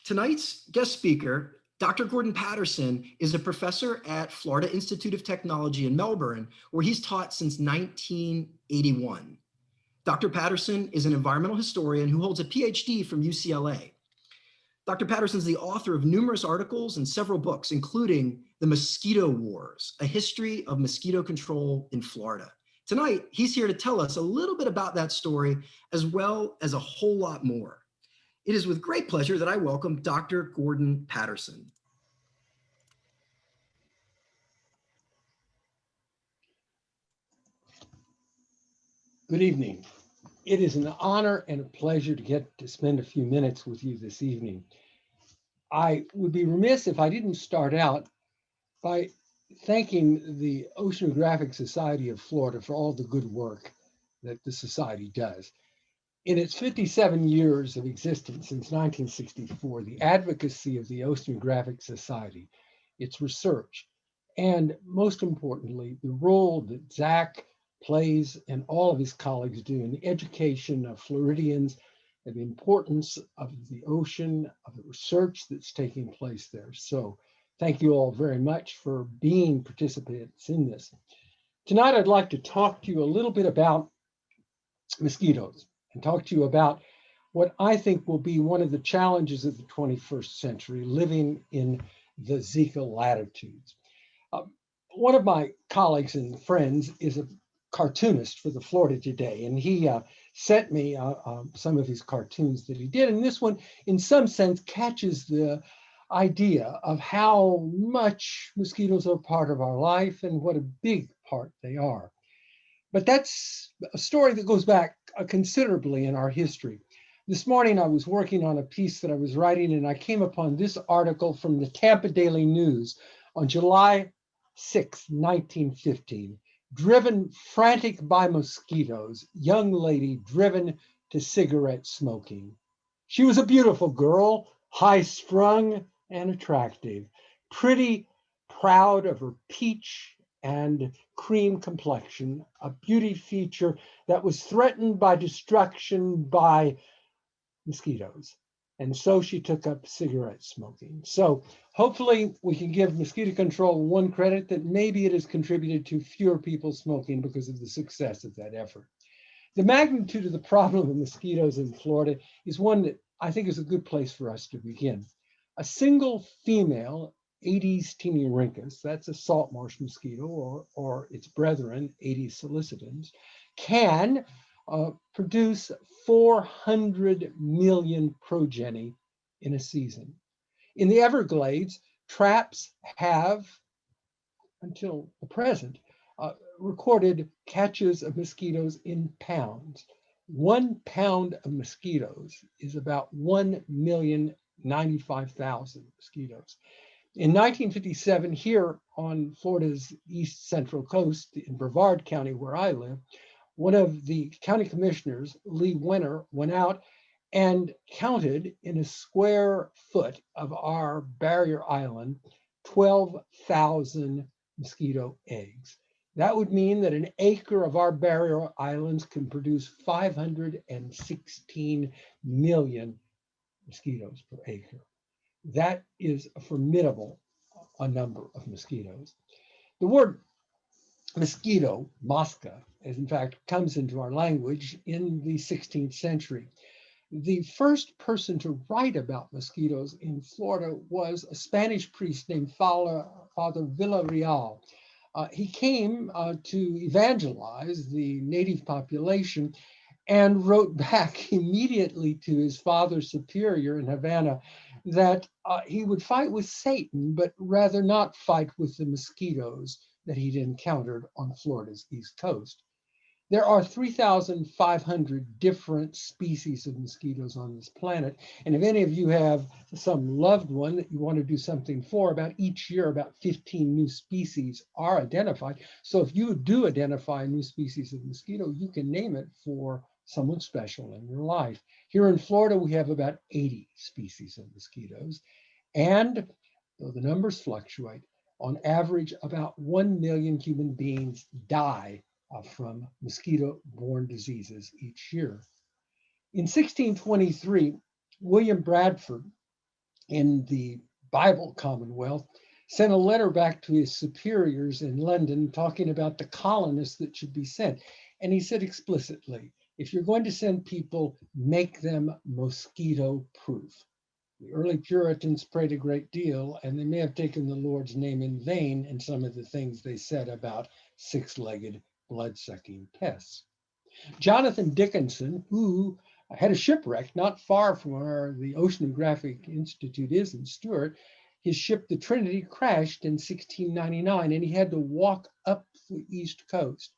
Tonight's guest speaker, Dr. Gordon Patterson, is a professor at Florida Institute of Technology in Melbourne, where he's taught since 1981. Dr. Patterson is an environmental historian who holds a PhD from UCLA. Dr. Patterson is the author of numerous articles and several books, including The Mosquito Wars, A History of Mosquito Control in Florida. Tonight, he's here to tell us a little bit about that story, as well as a whole lot more. It is with great pleasure that I welcome Dr. Gordon Patterson. Good evening. It is an honor and a pleasure to get to spend a few minutes with you this evening. I would be remiss if I didn't start out by thanking the Oceanographic Society of Florida for all the good work that the society does. In its 57 years of existence since 1964, the advocacy of the Oceanographic Society, its research, and most importantly, the role that Zach plays and all of his colleagues do in the education of Floridians and the importance of the ocean, of the research that's taking place there. So thank you all very much for being participants in this. Tonight, I'd like to talk to you a little bit about mosquitoes and talk to you about what I think will be one of the challenges of the 21st century, living in the Zika latitudes. One of my colleagues and friends is a cartoonist for the Florida Today, and he sent me some of his cartoons that he did. And this one, in some sense, catches the idea of how much mosquitoes are part of our life and what a big part they are. But that's a story that goes back considerably in our history. This morning, I was working on a piece that I was writing, and I came upon this article from the Tampa Daily News on July 6, 1915. Driven frantic by mosquitoes, young lady driven to cigarette smoking. She was a beautiful girl, high-strung and attractive, pretty, proud of her peach and cream complexion, a beauty feature that was threatened by destruction by mosquitoes. And so she took up cigarette smoking. So hopefully we can give mosquito control one credit that maybe it has contributed to fewer people smoking because of the success of that effort. The magnitude of the problem of mosquitoes in Florida is one that I think is a good place for us to begin. A single female Aedes taeniorhynchus, that's a salt marsh mosquito, or its brethren, Aedes sollicitans, can produce 400 million progeny in a season. In the Everglades, traps have, until the present, recorded catches of mosquitoes in pounds. 1 pound of mosquitoes is about 1,095,000 mosquitoes. In 1957, here on Florida's east central coast in Brevard County, where I live, one of the county commissioners, Lee Wenner, went out and counted in a square foot of our barrier island 12,000 mosquito eggs. That would mean that an acre of our barrier islands can produce 516 million mosquitoes per acre. That is a formidable number of mosquitoes. The word mosquito, mosca, as in fact comes into our language in the 16th century. The first person to write about mosquitoes in Florida was a Spanish priest named Father Villarreal. He came to evangelize the native population and wrote back immediately to his father superior in Havana that he would fight with Satan, but rather not fight with the mosquitoes that he'd encountered on Florida's east coast. There are 3,500 different species of mosquitoes on this planet. And if any of you have some loved one that you want to do something for, about each year, about 15 new species are identified. So if you do identify a new species of mosquito, you can name it for someone special in your life. Here in Florida, we have about 80 species of mosquitoes. And though the numbers fluctuate, on average, about 1 million human beings die from mosquito-borne diseases each year. In 1623, William Bradford in the Bible Commonwealth sent a letter back to his superiors in London talking about the colonists that should be sent. And he said explicitly, if you're going to send people, make them mosquito proof. The early Puritans prayed a great deal, and they may have taken the Lord's name in vain in some of the things they said about six-legged, blood-sucking pests. Jonathan Dickinson, who had a shipwreck not far from where the Oceanographic Institute is in Stuart, his ship, the Trinity, crashed in 1699, and he had to walk up the East Coast.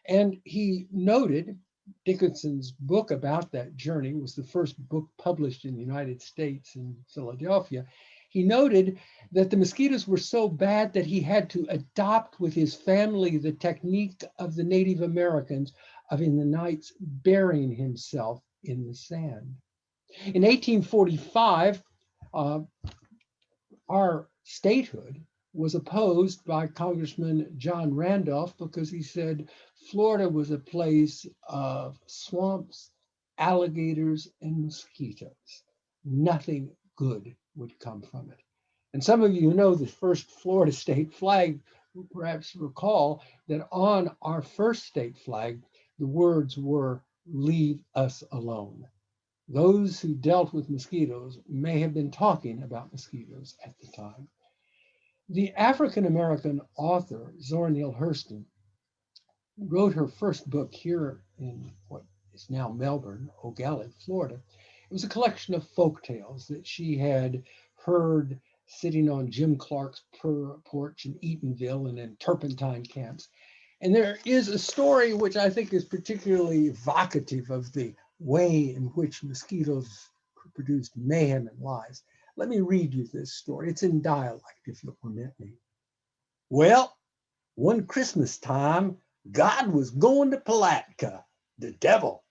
And he noted, Dickinson's book about that journey was the first book published in the United States in Philadelphia. He noted that the mosquitoes were so bad that he had to adopt with his family the technique of the Native Americans of in the nights burying himself in the sand. In 1845, our statehood was opposed by Congressman John Randolph because he said Florida was a place of swamps, alligators, and mosquitoes. Nothing good would come from it. And some of you who know the first Florida state flag perhaps recall that on our first state flag, the words were, "Leave us alone." Those who dealt with mosquitoes may have been talking about mosquitoes at the time. The African-American author, Zora Neale Hurston, wrote her first book here in what is now Melbourne, Ocala, Florida. It was a collection of folk tales that she had heard sitting on Jim Clark's porch in Eatonville and in turpentine camps. And there is a story which I think is particularly evocative of the way in which mosquitoes produced mayhem and lies. Let me read you this story. It's in dialect, if you'll permit me. Well, one Christmas time, God was going to Palatka. The devil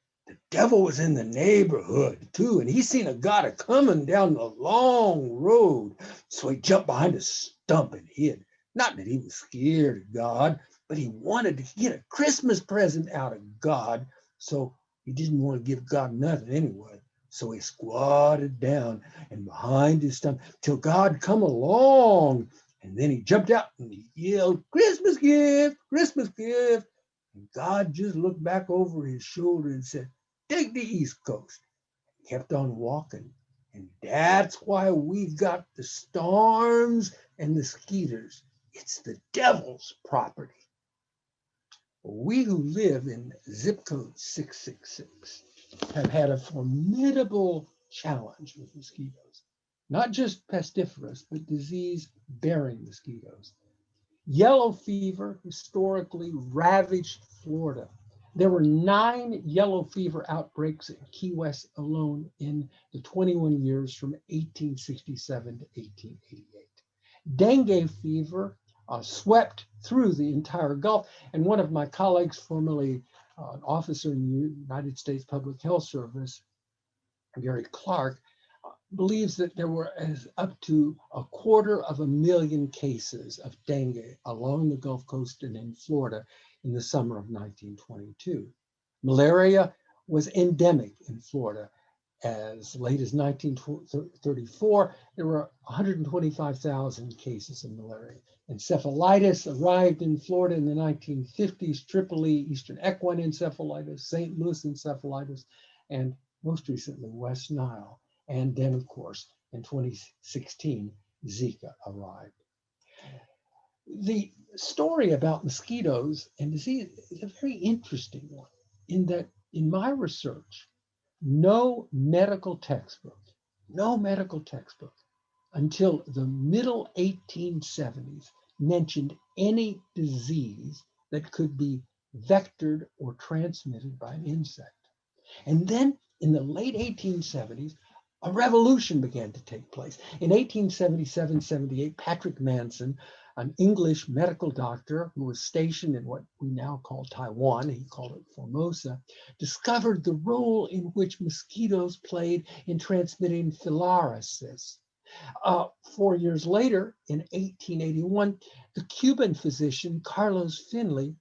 was in the neighborhood too, and he seen a God a-coming down the long road. So he jumped behind a stump and hid. Not that he was scared of God, but he wanted to get a Christmas present out of God. So he didn't want to give God nothing anyway. So he squatted down and behind his stump till God come along. And then he jumped out and he yelled, "Christmas gift, Christmas gift." And God just looked back over his shoulder and said, "Take the East Coast." He kept on walking. And that's why we've got the storms and the skeeters. It's the devil's property. We who live in zip code 666 have had a formidable challenge with mosquitoes, not just pestiferous, but disease-bearing mosquitoes. Yellow fever historically ravaged Florida. There were 9 yellow fever outbreaks in Key West alone in the 21 years from 1867 to 1888. Dengue fever swept through the entire Gulf. And one of my colleagues, formerly an officer in the United States Public Health Service, Gary Clark, believes that there were up to 250,000 cases of dengue along the Gulf Coast and in Florida in the summer of 1922. Malaria was endemic in Florida. As late as 1934, there were 125,000 cases of malaria. Encephalitis arrived in Florida in the 1950s, Tripoli, Eastern equine encephalitis, St. Louis encephalitis, and most recently, West Nile. And then, of course, in 2016, Zika arrived. The story about mosquitoes and disease is a very interesting one in that in my research, no medical textbook until the middle 1870s mentioned any disease that could be vectored or transmitted by an insect. And then in the late 1870s, a revolution began to take place. In 1877-78, Patrick Manson, an English medical doctor who was stationed in what we now call Taiwan, he called it Formosa, discovered the role in which mosquitoes played in transmitting filariasis. 4 years later, in 1881, the Cuban physician Carlos Finley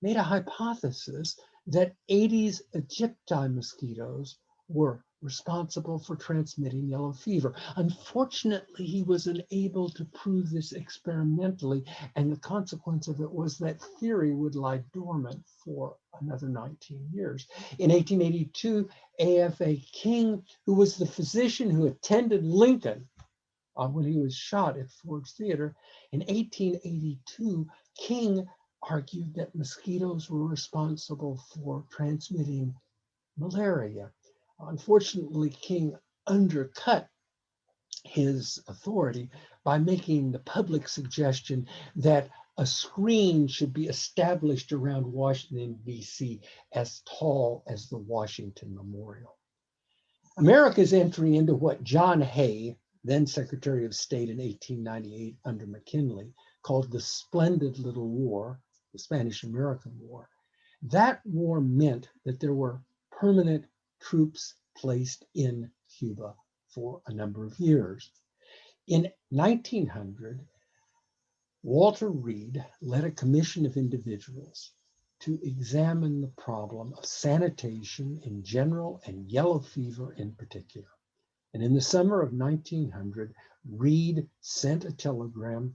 made a hypothesis that Aedes aegypti mosquitoes were responsible for transmitting yellow fever. Unfortunately, he was unable to prove this experimentally, and the consequence of it was that theory would lie dormant for another 19 years. In 1882, A.F.A. King, who was the physician who attended Lincoln when he was shot at Ford's Theater, in 1882, King argued that mosquitoes were responsible for transmitting malaria. Unfortunately, King undercut his authority by making the public suggestion that a screen should be established around Washington, D.C., as tall as the Washington Memorial. America's entry into what John Hay, then Secretary of State in 1898 under McKinley, called the Splendid Little War, the Spanish-American War. That war meant that there were permanent troops placed in Cuba for a number of years. In 1900, Walter Reed led a commission of individuals to examine the problem of sanitation in general and yellow fever in particular. And in the summer of 1900, Reed sent a telegram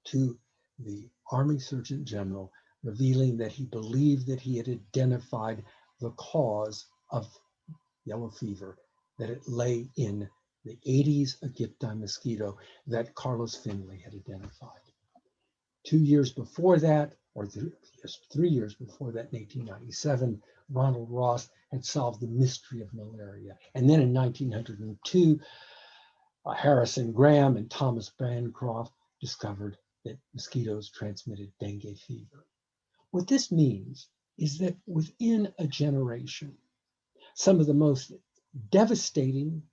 to the Army Surgeon General revealing that he believed that he had identified the cause of yellow fever, that it lay in the Aedes aegypti mosquito that Carlos Finley had identified. 2 years before that, or 3 years before that, in 1897, Ronald Ross had solved the mystery of malaria. And then in 1902, Harrison Graham and Thomas Bancroft discovered that mosquitoes transmitted dengue fever. What this means is that within a generation, some of the most devastating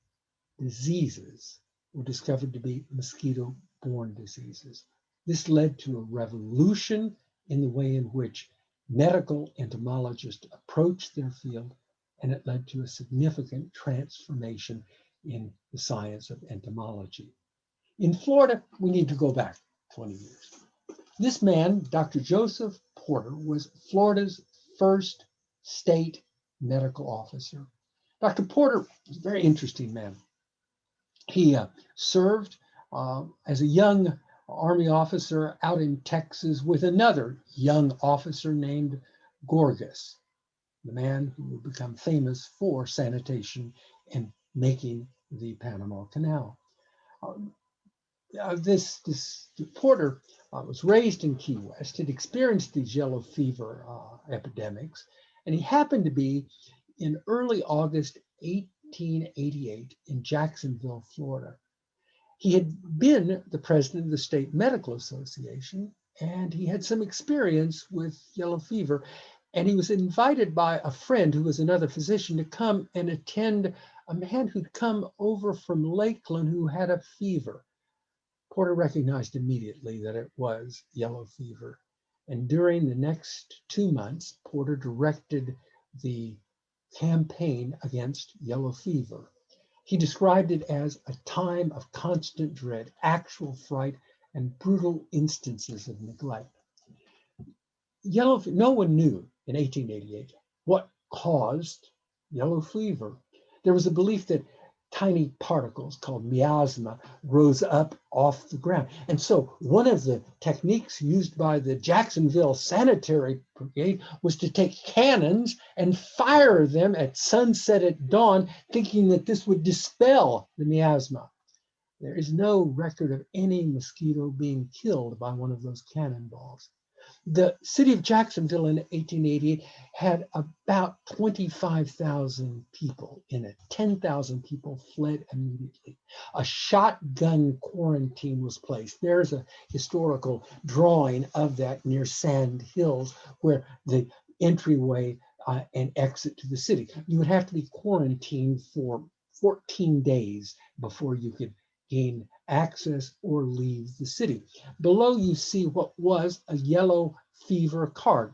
diseases were discovered to be mosquito-borne diseases. This led to a revolution in the way in which medical entomologists approached their field, and it led to a significant transformation in the science of entomology. In Florida, we need to go back 20 years. This man, Dr. Joseph Porter, was Florida's first state medical officer. Dr. Porter was a very interesting man. He served as a young Army officer out in Texas with another young officer named Gorgas, the man who would become famous for sanitation and making the Panama Canal. This Porter was raised in Key West, had experienced these yellow fever epidemics, and he happened to be in early August 1888 in Jacksonville, Florida. He had been the president of the State Medical Association, and he had some experience with yellow fever, and he was invited by a friend who was another physician to come and attend a man who'd come over from Lakeland who had a fever. Porter recognized immediately that it was yellow fever, and during the next 2 months, Porter directed the campaign against yellow fever. He described it as a time of constant dread, actual fright, and brutal instances of neglect. No one knew in 1888 what caused yellow fever. There was a belief that tiny particles called miasma rose up off the ground. And so one of the techniques used by the Jacksonville Sanitary Brigade was to take cannons and fire them at sunset at dawn, thinking that this would dispel the miasma. There is no record of any mosquito being killed by one of those cannonballs. The city of Jacksonville in 1888 had about 25,000 people in it. 10,000 people fled immediately. A shotgun quarantine was placed. There's a historical drawing of that near Sand Hills, where the entryway and exit to the city. You would have to be quarantined for 14 days before you could gain access or leave the city. Below you see what was a yellow fever card.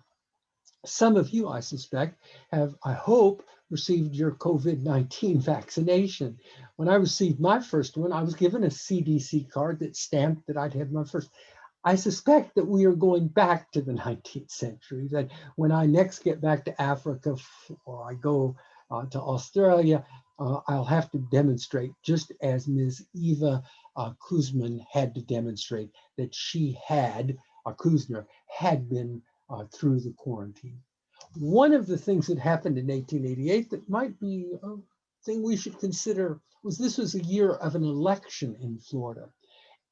Some of you, I suspect, have, I hope, received your COVID-19 vaccination. When I received my first one, I was given a CDC card that stamped that I'd had my first. I suspect that we are going back to the 19th century, that when I next get back to Africa or I go to Australia, I'll have to demonstrate, just as Ms. Eva Kuzman had to demonstrate that she had, Kuzner had been through the quarantine. One of the things that happened in 1888 that might be a thing we should consider was this was a year of an election in Florida.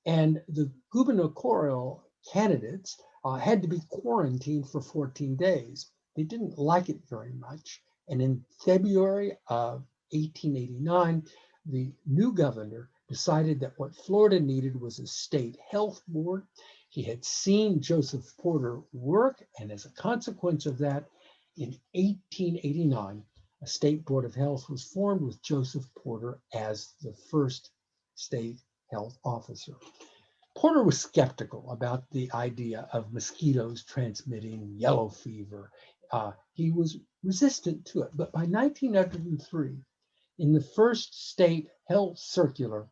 And the gubernatorial candidates had to be quarantined for 14 days. They didn't like it very much. And in February of 1889, the new governor decided that what Florida needed was a state health board. He had seen Joseph Porter work, and as a consequence of that, in 1889, a state board of health was formed with Joseph Porter as the first state health officer. Porter was skeptical about the idea of mosquitoes transmitting yellow fever. He was resistant to it, but by 1903, in the first state health circular,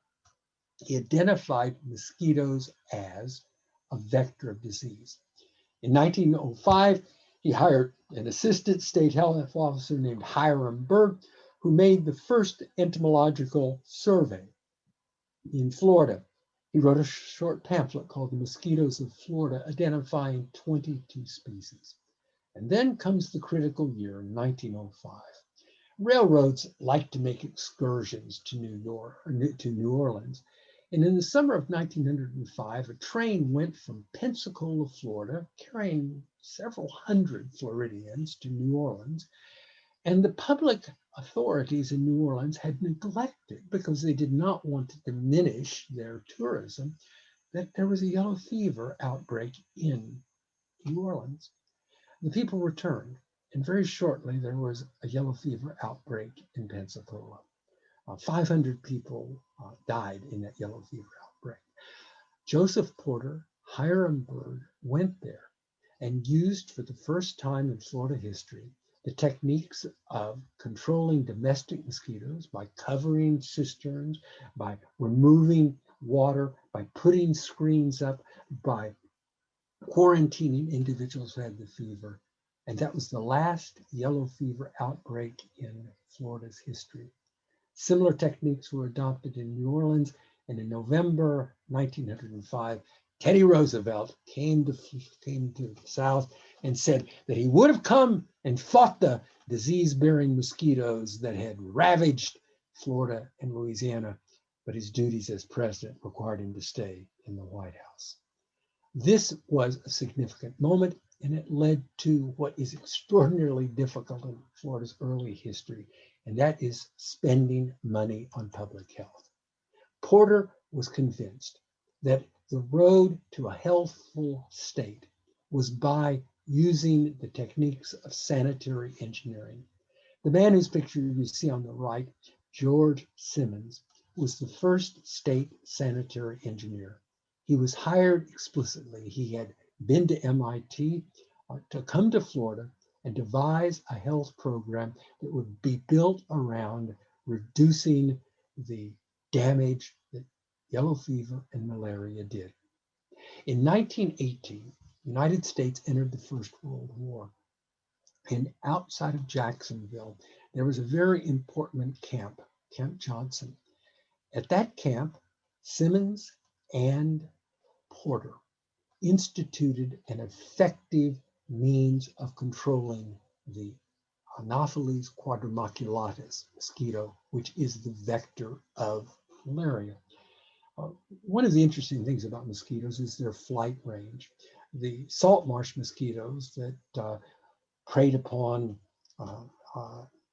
he identified mosquitoes as a vector of disease. In 1905, he hired an assistant state health officer named Hiram Berg, who made the first entomological survey in Florida. He wrote a short pamphlet called The Mosquitoes of Florida, identifying 22 species. And then comes the critical year, 1905. Railroads like to make excursions to New Orleans. And in the summer of 1905, a train went from Pensacola, Florida, carrying several hundred Floridians to New Orleans. And the public authorities in New Orleans had neglected, because they did not want to diminish their tourism, that there was a yellow fever outbreak in New Orleans. The people returned, and very shortly there was a yellow fever outbreak in Pensacola. 500 people died in that yellow fever outbreak. Joseph Porter, Hiram Berg, went there and used for the first time in Florida history the techniques of controlling domestic mosquitoes by covering cisterns, by removing water, by putting screens up, by quarantining individuals who had the fever. And that was the last yellow fever outbreak in Florida's history. Similar techniques were adopted in New Orleans, and in November 1905, Teddy Roosevelt came to the South and said that he would have come and fought the disease-bearing mosquitoes that had ravaged Florida and Louisiana, but his duties as president required him to stay in the White House. This was a significant moment, and it led to what is extraordinarily difficult in Florida's early history, and that is spending money on public health. Porter was convinced that the road to a healthful state was by using the techniques of sanitary engineering. The man whose picture you see on the right, George Simmons, was the first state sanitary engineer. He was hired explicitly. He had been to MIT to come to Florida and devise a health program that would be built around reducing the damage that yellow fever and malaria did. In 1918, the United States entered the First World War. And outside of Jacksonville, there was a very important camp, Camp Johnson. At that camp, Simmons and Porter instituted an effective means of controlling the Anopheles quadrimaculatus mosquito, which is the vector of malaria. One of the interesting things about mosquitoes is their flight range. The salt marsh mosquitoes that preyed upon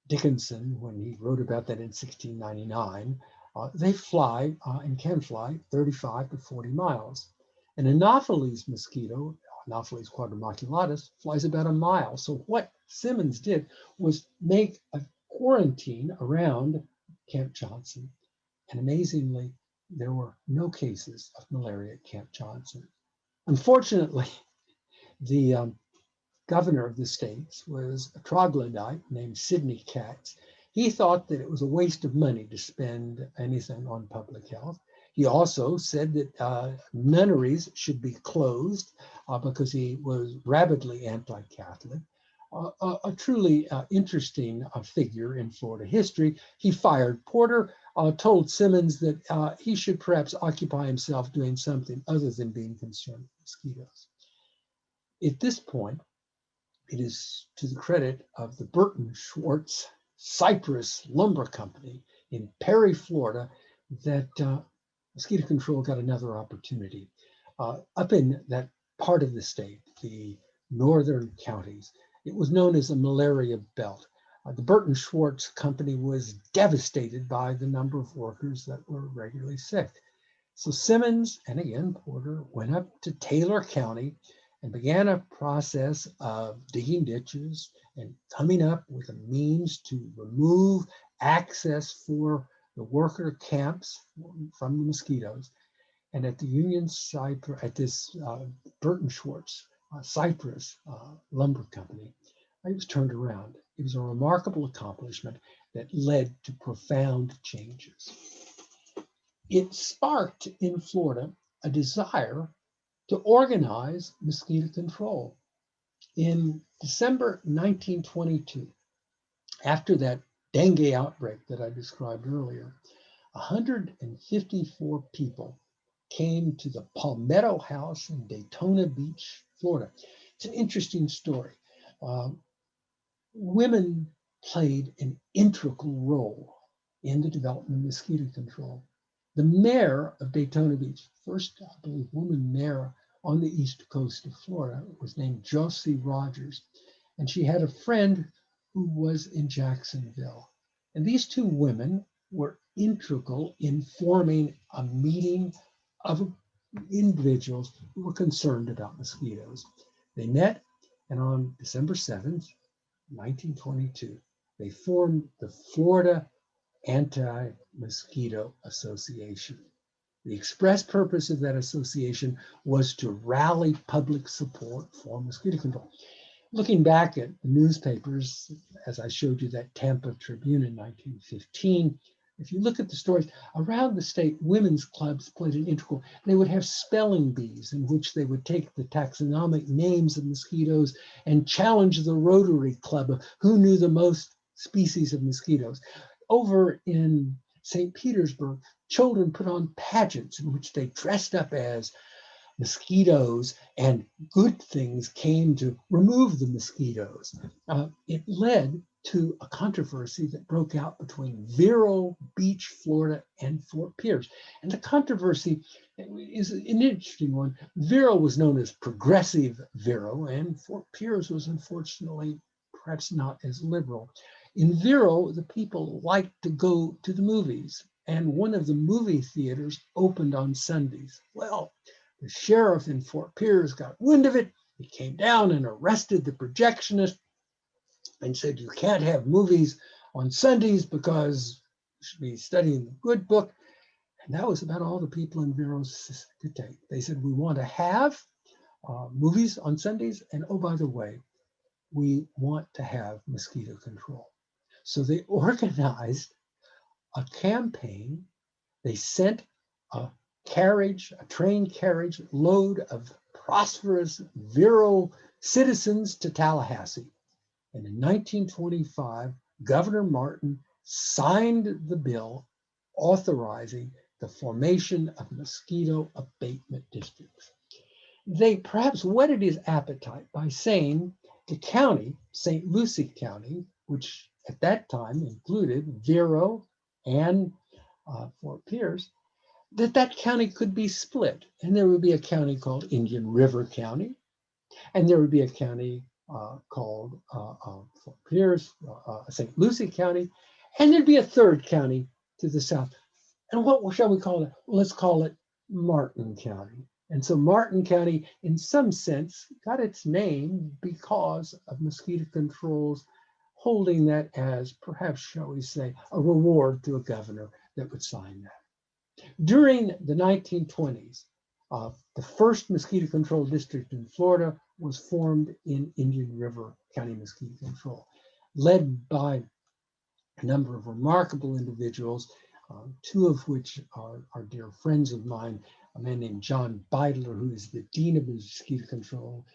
Dickinson when he wrote about that in 1699, they fly and can fly 35 to 40 miles. An Anopheles mosquito, Anopheles quadrimaculatus, flies about a mile. So what Simmons did was make a quarantine around Camp Johnson. And amazingly, there were no cases of malaria at Camp Johnson. Unfortunately, the governor of the States was a troglodyte named Sidney Katz. He thought that it was a waste of money to spend anything on public health. He also said that nunneries should be closed because he was rabidly anti-Catholic. a truly interesting figure in Florida history. He fired Porter, told Simmons that he should perhaps occupy himself doing something other than being concerned with mosquitoes. At this point, it is to the credit of the Burton Schwartz Cypress Lumber Company in Perry, Florida, that mosquito control got another opportunity. Up in that part of the state, the northern counties, it was known as the Malaria Belt. The Burton Schwartz Company was devastated by the number of workers that were regularly sick. So Simmons and again Porter went up to Taylor County and began a process of digging ditches and coming up with a means to remove access for the worker camps from the mosquitoes. And at the Union Cypress, at this Burton Schwartz Cypress Lumber Company, it was turned around. It was a remarkable accomplishment that led to profound changes. It sparked in Florida a desire to organize mosquito control. In December 1922, after that dengue outbreak that I described earlier, 154 people came to the Palmetto House in Daytona Beach, Florida. It's an interesting story. Women played an integral role in the development of mosquito control. The mayor of Daytona Beach, first, I believe, woman mayor on the east coast of Florida, was named Josie Rogers. And she had a friend who was in Jacksonville. And these two women were integral in forming a meeting of individuals who were concerned about mosquitoes. They met, and on December 7th, 1922, they formed the Florida Anti-Mosquito Association. The express purpose of that association was to rally public support for mosquito control. Looking back at the newspapers, as I showed you that Tampa Tribune in 1915, if you look at the stories around the state, women's clubs played an integral. They would have spelling bees in which they would take the taxonomic names of mosquitoes and challenge the Rotary Club of who knew the most species of mosquitoes. Over in St. Petersburg, children put on pageants in which they dressed up as mosquitoes, and good things came to remove the mosquitoes. It led to a controversy that broke out between Vero Beach, Florida, and Fort Pierce. And the controversy is an interesting one. Vero was known as Progressive Vero, and Fort Pierce was unfortunately perhaps not as liberal. In Vero, the people liked to go to the movies, and one of the movie theaters opened on Sundays. Well, the sheriff in Fort Pierce got wind of it. He came down and arrested the projectionist and said, you can't have movies on Sundays because you should be studying the good book. And that was about all the people in Vero could take. They said, we want to have movies on Sundays. And oh, by the way, we want to have mosquito control. So they organized a campaign. They sent a train carriage load of prosperous Vero citizens to Tallahassee. And in 1925, Governor Martin signed the bill authorizing the formation of mosquito abatement districts. They perhaps whetted his appetite by saying the county, St. Lucie County, which at that time included Vero and Fort Pierce, that county could be split. And there would be a county called Indian River County, and there would be a county called Fort Pierce, St. Lucie County, and there'd be a third county to the south. And what shall we call it? Well, let's call it Martin County. And so Martin County, in some sense, got its name because of mosquito controls, holding that as perhaps, shall we say, a reward to a governor that would sign that. During the 1920s, the first mosquito control district in Florida was formed in Indian River County Mosquito Control, led by a number of remarkable individuals, two of which are dear friends of mine, a man named John Beidler, who is the Dean of Mosquito Control,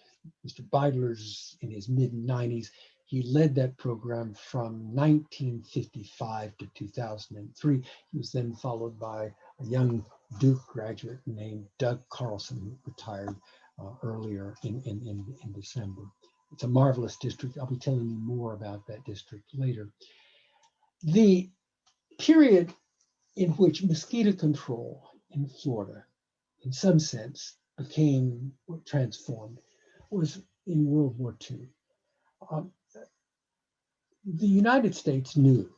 Mr. Beidler's in his mid-90s. He led that program from 1955 to 2003. He was then followed by a young Duke graduate named Doug Carson, who retired earlier in December. It's a marvelous district. I'll be telling you more about that district later. The period in which mosquito control in Florida, in some sense, became transformed was in World War II. The United States knew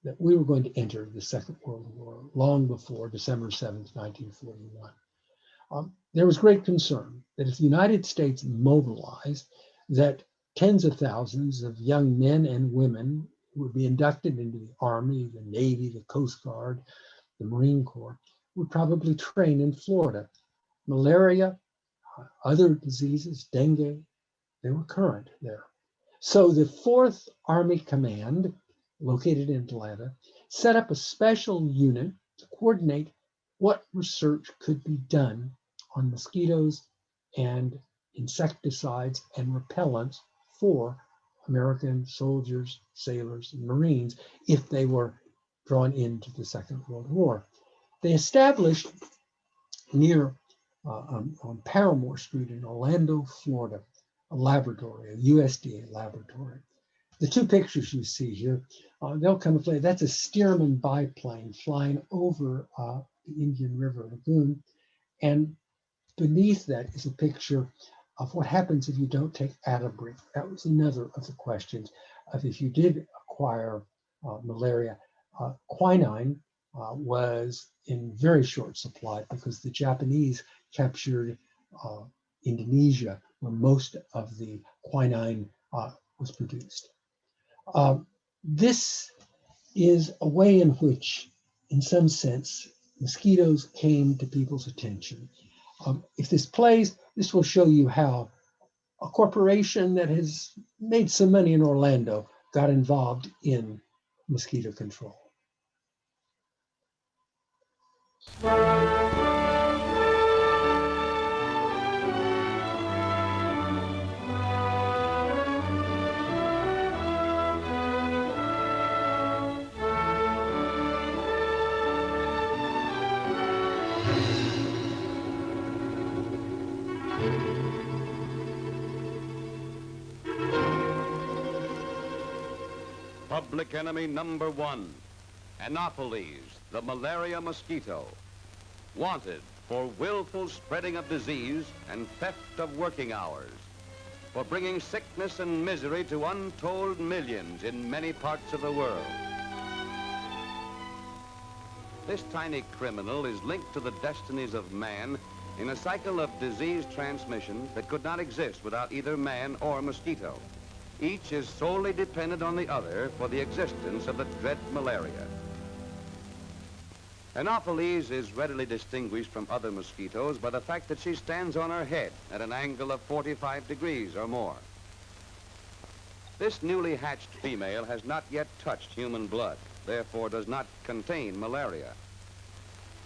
that we were going to enter the Second World War long before December 7th, 1941. There was great concern that if the United States mobilized, that tens of thousands of young men and women would be inducted into the Army, the Navy, the Coast Guard, the Marine Corps, would probably train in Florida. Malaria, other diseases, dengue, they were current there. So the 4th Army Command, located in Atlanta, set up a special unit to coordinate what research could be done on mosquitoes and insecticides and repellents for American soldiers, sailors, and Marines if they were drawn into the Second World War. They established near on Paramore Street in Orlando, Florida, a laboratory, a USDA laboratory. The two pictures you see here, they'll come to play. That's a Stearman biplane flying over the Indian River Lagoon. And beneath that is a picture of what happens if you don't take Atabrine. That was another of the questions of if you did acquire malaria. Quinine was in very short supply because the Japanese captured Indonesia, where most of the quinine was produced. This is a way in which, in some sense, mosquitoes came to people's attention. If this plays, this will show you how a corporation that has made some money in Orlando got involved in mosquito control. Public enemy number one, Anopheles, the malaria mosquito, wanted for willful spreading of disease and theft of working hours, for bringing sickness and misery to untold millions in many parts of the world. This tiny criminal is linked to the destinies of man in a cycle of disease transmission that could not exist without either man or mosquito. Each is solely dependent on the other for the existence of the dread malaria. Anopheles is readily distinguished from other mosquitoes by the fact that she stands on her head at an angle of 45 degrees or more. This newly hatched female has not yet touched human blood, therefore does not contain malaria.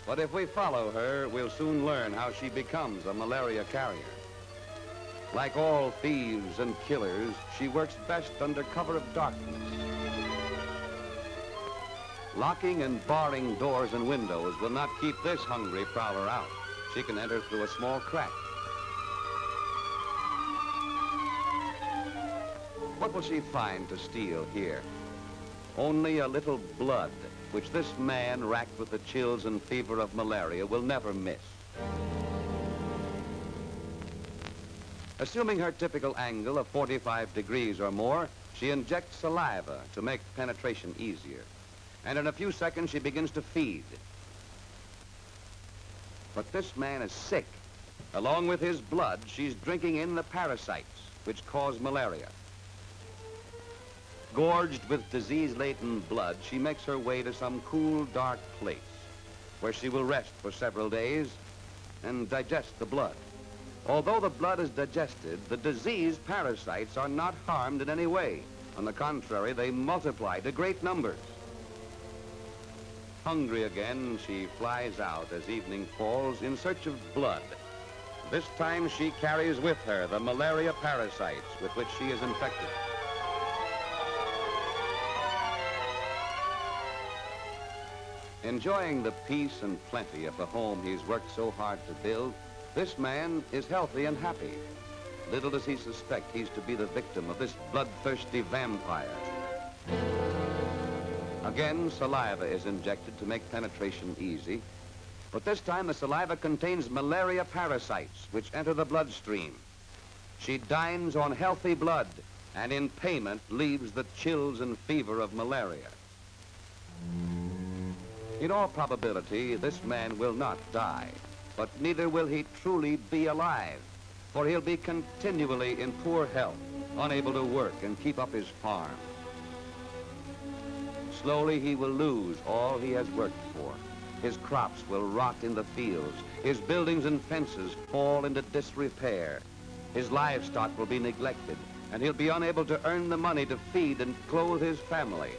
But if we follow her, we'll soon learn how she becomes a malaria carrier. Like all thieves and killers, she works best under cover of darkness. Locking and barring doors and windows will not keep this hungry prowler out. She can enter through a small crack. What will she find to steal here? Only a little blood, which this man, racked with the chills and fever of malaria, will never miss. Assuming her typical angle of 45 degrees or more, she injects saliva to make penetration easier. And in a few seconds, she begins to feed. But this man is sick. Along with his blood, she's drinking in the parasites, which cause malaria. Gorged with disease-laden blood, she makes her way to some cool, dark place, where she will rest for several days and digest the blood. Although the blood is digested, the disease parasites are not harmed in any way. On the contrary, they multiply to great numbers. Hungry again, she flies out as evening falls in search of blood. This time she carries with her the malaria parasites with which she is infected. Enjoying the peace and plenty of the home he's worked so hard to build, this man is healthy and happy. Little does he suspect he's to be the victim of this bloodthirsty vampire. Again, saliva is injected to make penetration easy, but this time the saliva contains malaria parasites which enter the bloodstream. She dines on healthy blood and in payment leaves the chills and fever of malaria. In all probability, this man will not die, but neither will he truly be alive, for he'll be continually in poor health, unable to work and keep up his farm. Slowly he will lose all he has worked for. His crops will rot in the fields. His buildings and fences fall into disrepair. His livestock will be neglected, and he'll be unable to earn the money to feed and clothe his family.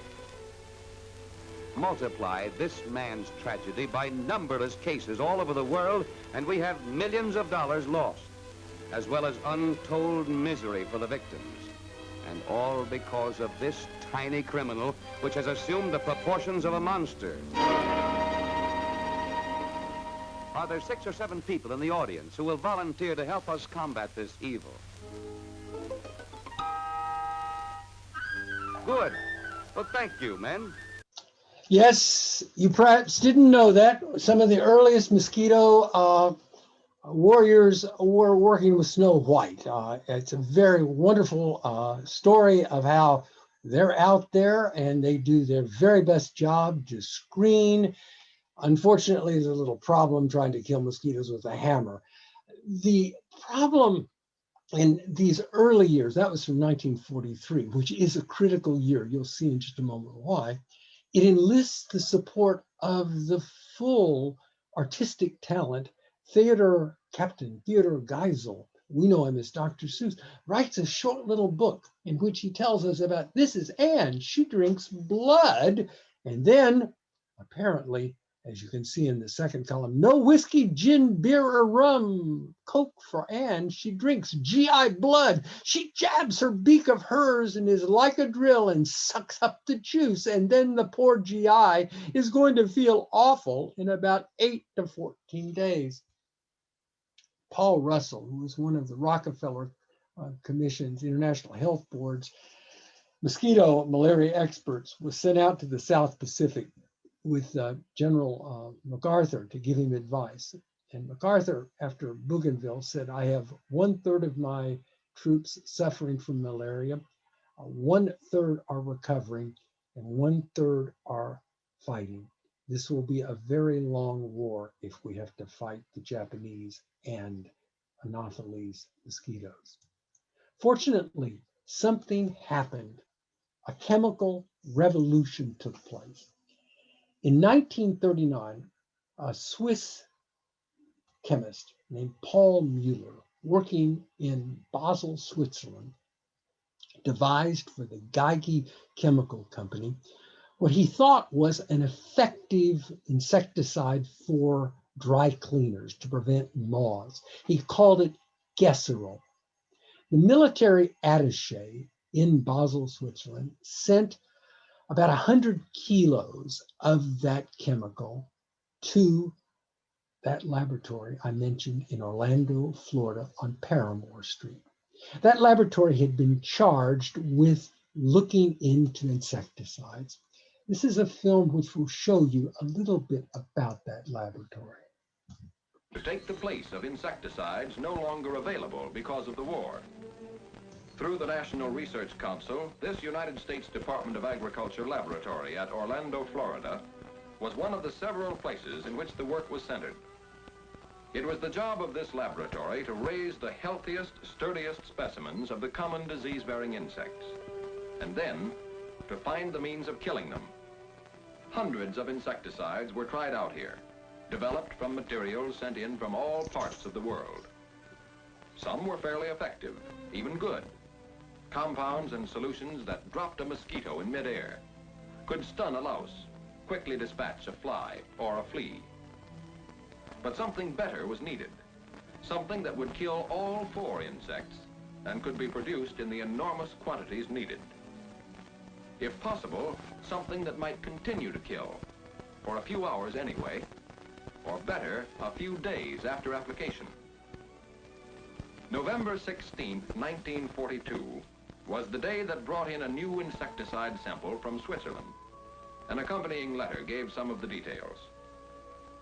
Multiply this man's tragedy by numberless cases all over the world, and we have millions of dollars lost, as well as untold misery for the victims. And all because of this tiny criminal, which has assumed the proportions of a monster. Are there 6 or 7 people in the audience who will volunteer to help us combat this evil? Good. Well, thank you, men. Yes, you perhaps didn't know that. Some of the earliest mosquito warriors were working with Snow White. It's a very wonderful story of how they're out there and they do their very best job to screen. Unfortunately, there's a little problem trying to kill mosquitoes with a hammer. The problem in these early years, that was from 1943, which is a critical year. You'll see in just a moment why. It enlists the support of the full artistic talent. Captain Theodore Geisel, we know him as Dr. Seuss, writes a short little book in which he tells us about, this is Anne, she drinks blood. And then, apparently, as you can see in the second column, no whiskey, gin, beer, or rum. Coke for Anne, she drinks GI blood. She jabs her beak of hers and is like a drill and sucks up the juice. And then the poor GI is going to feel awful in about 8 to 14 days. Paul Russell, who was one of the Rockefeller Commission's International Health Board's mosquito malaria experts, was sent out to the South Pacific with General MacArthur to give him advice. And MacArthur, after Bougainville, said, I have 1/3 of my troops suffering from malaria, 1/3 are recovering, and 1/3 are fighting. This will be a very long war if we have to fight the Japanese and Anopheles mosquitoes. Fortunately, something happened. A chemical revolution took place. In 1939, a Swiss chemist named Paul Mueller, working in Basel, Switzerland, devised for the Geigy Chemical Company what he thought was an effective insecticide for dry cleaners to prevent moths. He called it Gesseril. The military attaché in Basel, Switzerland, sent about 100 kilos of that chemical to that laboratory I mentioned in Orlando, Florida, on Paramore Street. That laboratory had been charged with looking into insecticides. This is a film which will show you a little bit about that laboratory. To take the place of insecticides no longer available because of the war. Through the National Research Council, this United States Department of Agriculture laboratory at Orlando, Florida, was one of the several places in which the work was centered. It was the job of this laboratory to raise the healthiest, sturdiest specimens of the common disease-bearing insects, and then to find the means of killing them. Hundreds of insecticides were tried out here, developed from materials sent in from all parts of the world. Some were fairly effective, even good. Compounds and solutions that dropped a mosquito in midair, could stun a louse, quickly dispatch a fly or a flea. But something better was needed. something that would kill all 4 insects and could be produced in the enormous quantities needed. If possible, something that might continue to kill, for a few hours anyway, or better, a few days after application. November 16, 1942, was the day that brought in a new insecticide sample from Switzerland. An accompanying letter gave some of the details.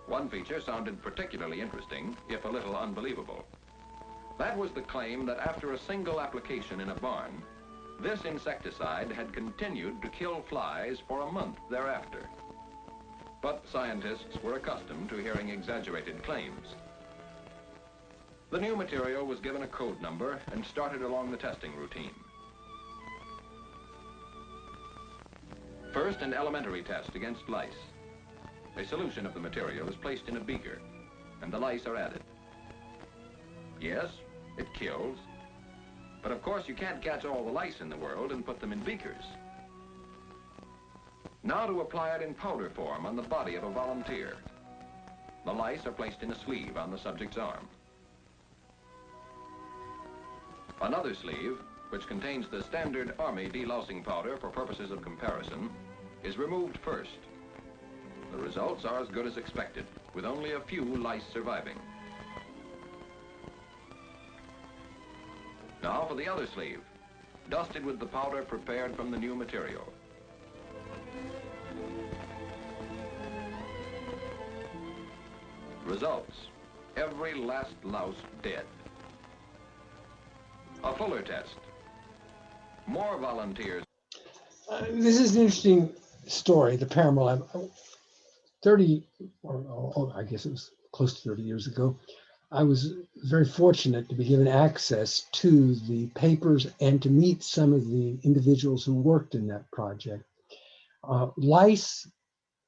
One feature sounded particularly interesting, if a little unbelievable. That was the claim that after a single application in a barn, this insecticide had continued to kill flies for a month thereafter. But scientists were accustomed to hearing exaggerated claims. The new material was given a code number and started along the testing routine. First, an elementary test against lice. A solution of the material is placed in a beaker, and the lice are added. Yes, it kills, but of course you can't catch all the lice in the world and put them in beakers. Now to apply it in powder form on the body of a volunteer. The lice are placed in a sleeve on the subject's arm. Another sleeve, which contains the standard Army delousing powder for purposes of comparison, is removed first. The results are as good as expected, with only a few lice surviving. Now for the other sleeve, dusted with the powder prepared from the new material. Results: every last louse dead. A fuller test. More volunteers. This is an interesting story, the peril. 30, or I guess it was close to 30 years ago, I was very fortunate to be given access to the papers and to meet some of the individuals who worked in that project. Lice,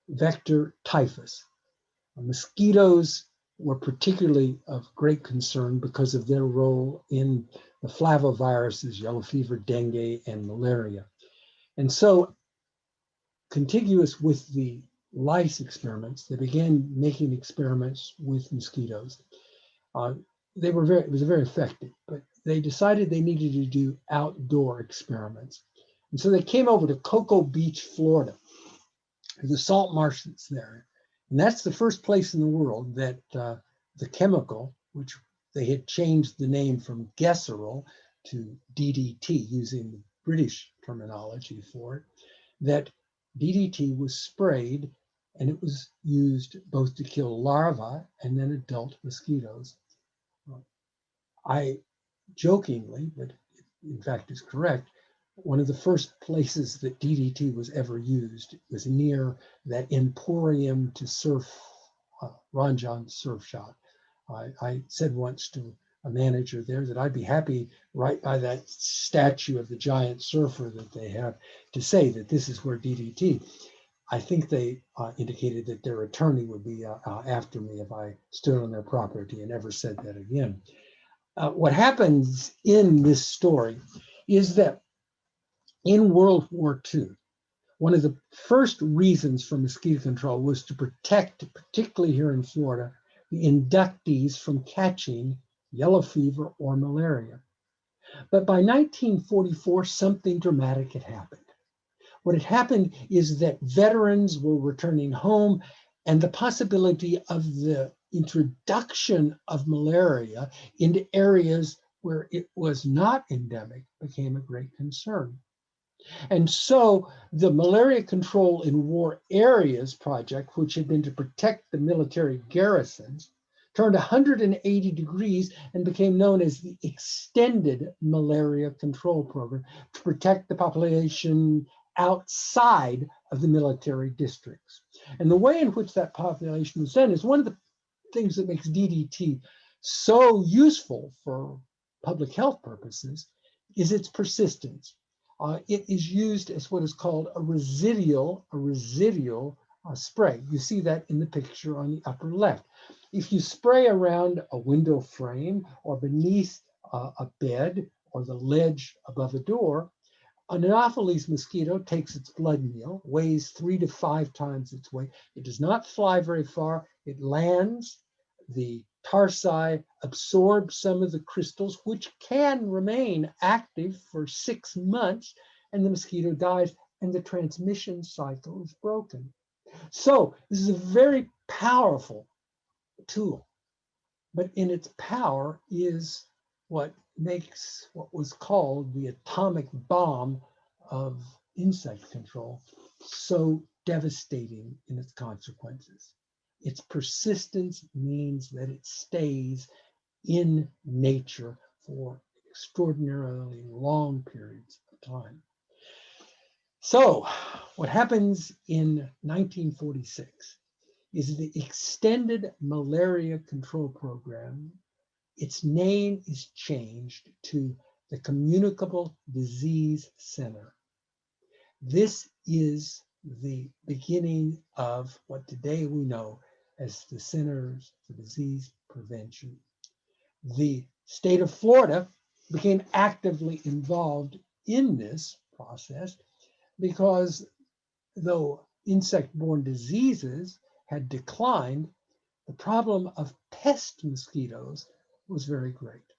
vector, typhus. Mosquitoes were particularly of great concern because of their role in the flaviviruses, yellow fever, dengue, and malaria. And so, contiguous with the lice experiments, they began making experiments with mosquitoes. It was very effective, but they decided they needed to do outdoor experiments. And so they came over to Cocoa Beach, Florida, the salt marsh that's there. And that's the first place in the world that the chemical, which they had changed the name from Gesseril to DDT, using the British terminology for it, that DDT was sprayed, and it was used both to kill larvae and then adult mosquitoes. I jokingly, but in fact is correct, one of the first places that DDT was ever used was near that emporium to surf, Ron John's surf shop. I said once to a manager there that I'd be happy right by that statue of the giant surfer that they have to say that this is where DDT. I think they indicated that their attorney would be after me if I stood on their property, and never said that again. What happens in this story is that in World War II, one of the first reasons for mosquito control was to protect, particularly here in Florida, the inductees from catching yellow fever or malaria. But by 1944, something dramatic had happened. What had happened is that veterans were returning home, and the possibility of the introduction of malaria into areas where it was not endemic became a great concern. And so the Malaria Control in War Areas project, which had been to protect the military garrisons, turned 180 degrees and became known as the Extended Malaria Control Program, to protect the population outside of the military districts. And the way in which that population was done is one of the things that makes DDT so useful for public health purposes is its persistence. It is used as what is called a residual spray. You see that in the picture on the upper left. If you spray around a window frame or beneath a bed or the ledge above a door, an Anopheles mosquito takes its blood meal, weighs 3 to 5 times its weight. It does not fly very far. It lands. The tarsi absorb some of the crystals, which can remain active for 6 months, and the mosquito dies, and the transmission cycle is broken. So this is a very powerful tool, but in its power is what makes what was called the atomic bomb of insect control so devastating in its consequences. Its persistence means that it stays in nature for extraordinarily long periods of time. So what happens in 1946 is the Extended Malaria Control Program. Its name is changed to the Communicable Disease Center. This is the beginning of what today we know as the Centers for Disease Prevention. The state of Florida became actively involved in this process because though insect-borne diseases had declined, the problem of pest mosquitoes was very great.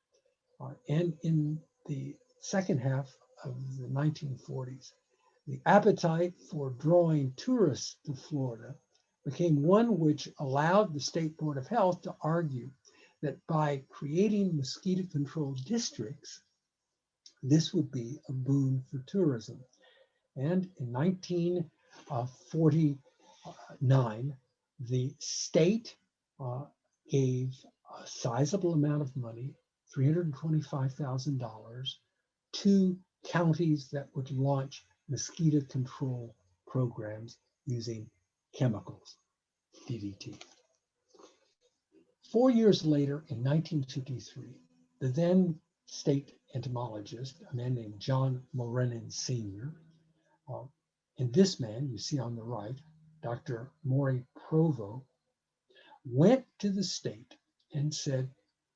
And in the second half of the 1940s, the appetite for drawing tourists to Florida became one which allowed the State Board of Health to argue that by creating mosquito control districts, this would be a boon for tourism. And in 1949, the state gave a sizable amount of money, $325,000, to counties that would launch mosquito control programs using chemicals, DDT. 4 years later, in 1953, the then state entomologist, a man named John Morenin Sr., and this man, you see on the right, Dr. Maury Provo, went to the state and said,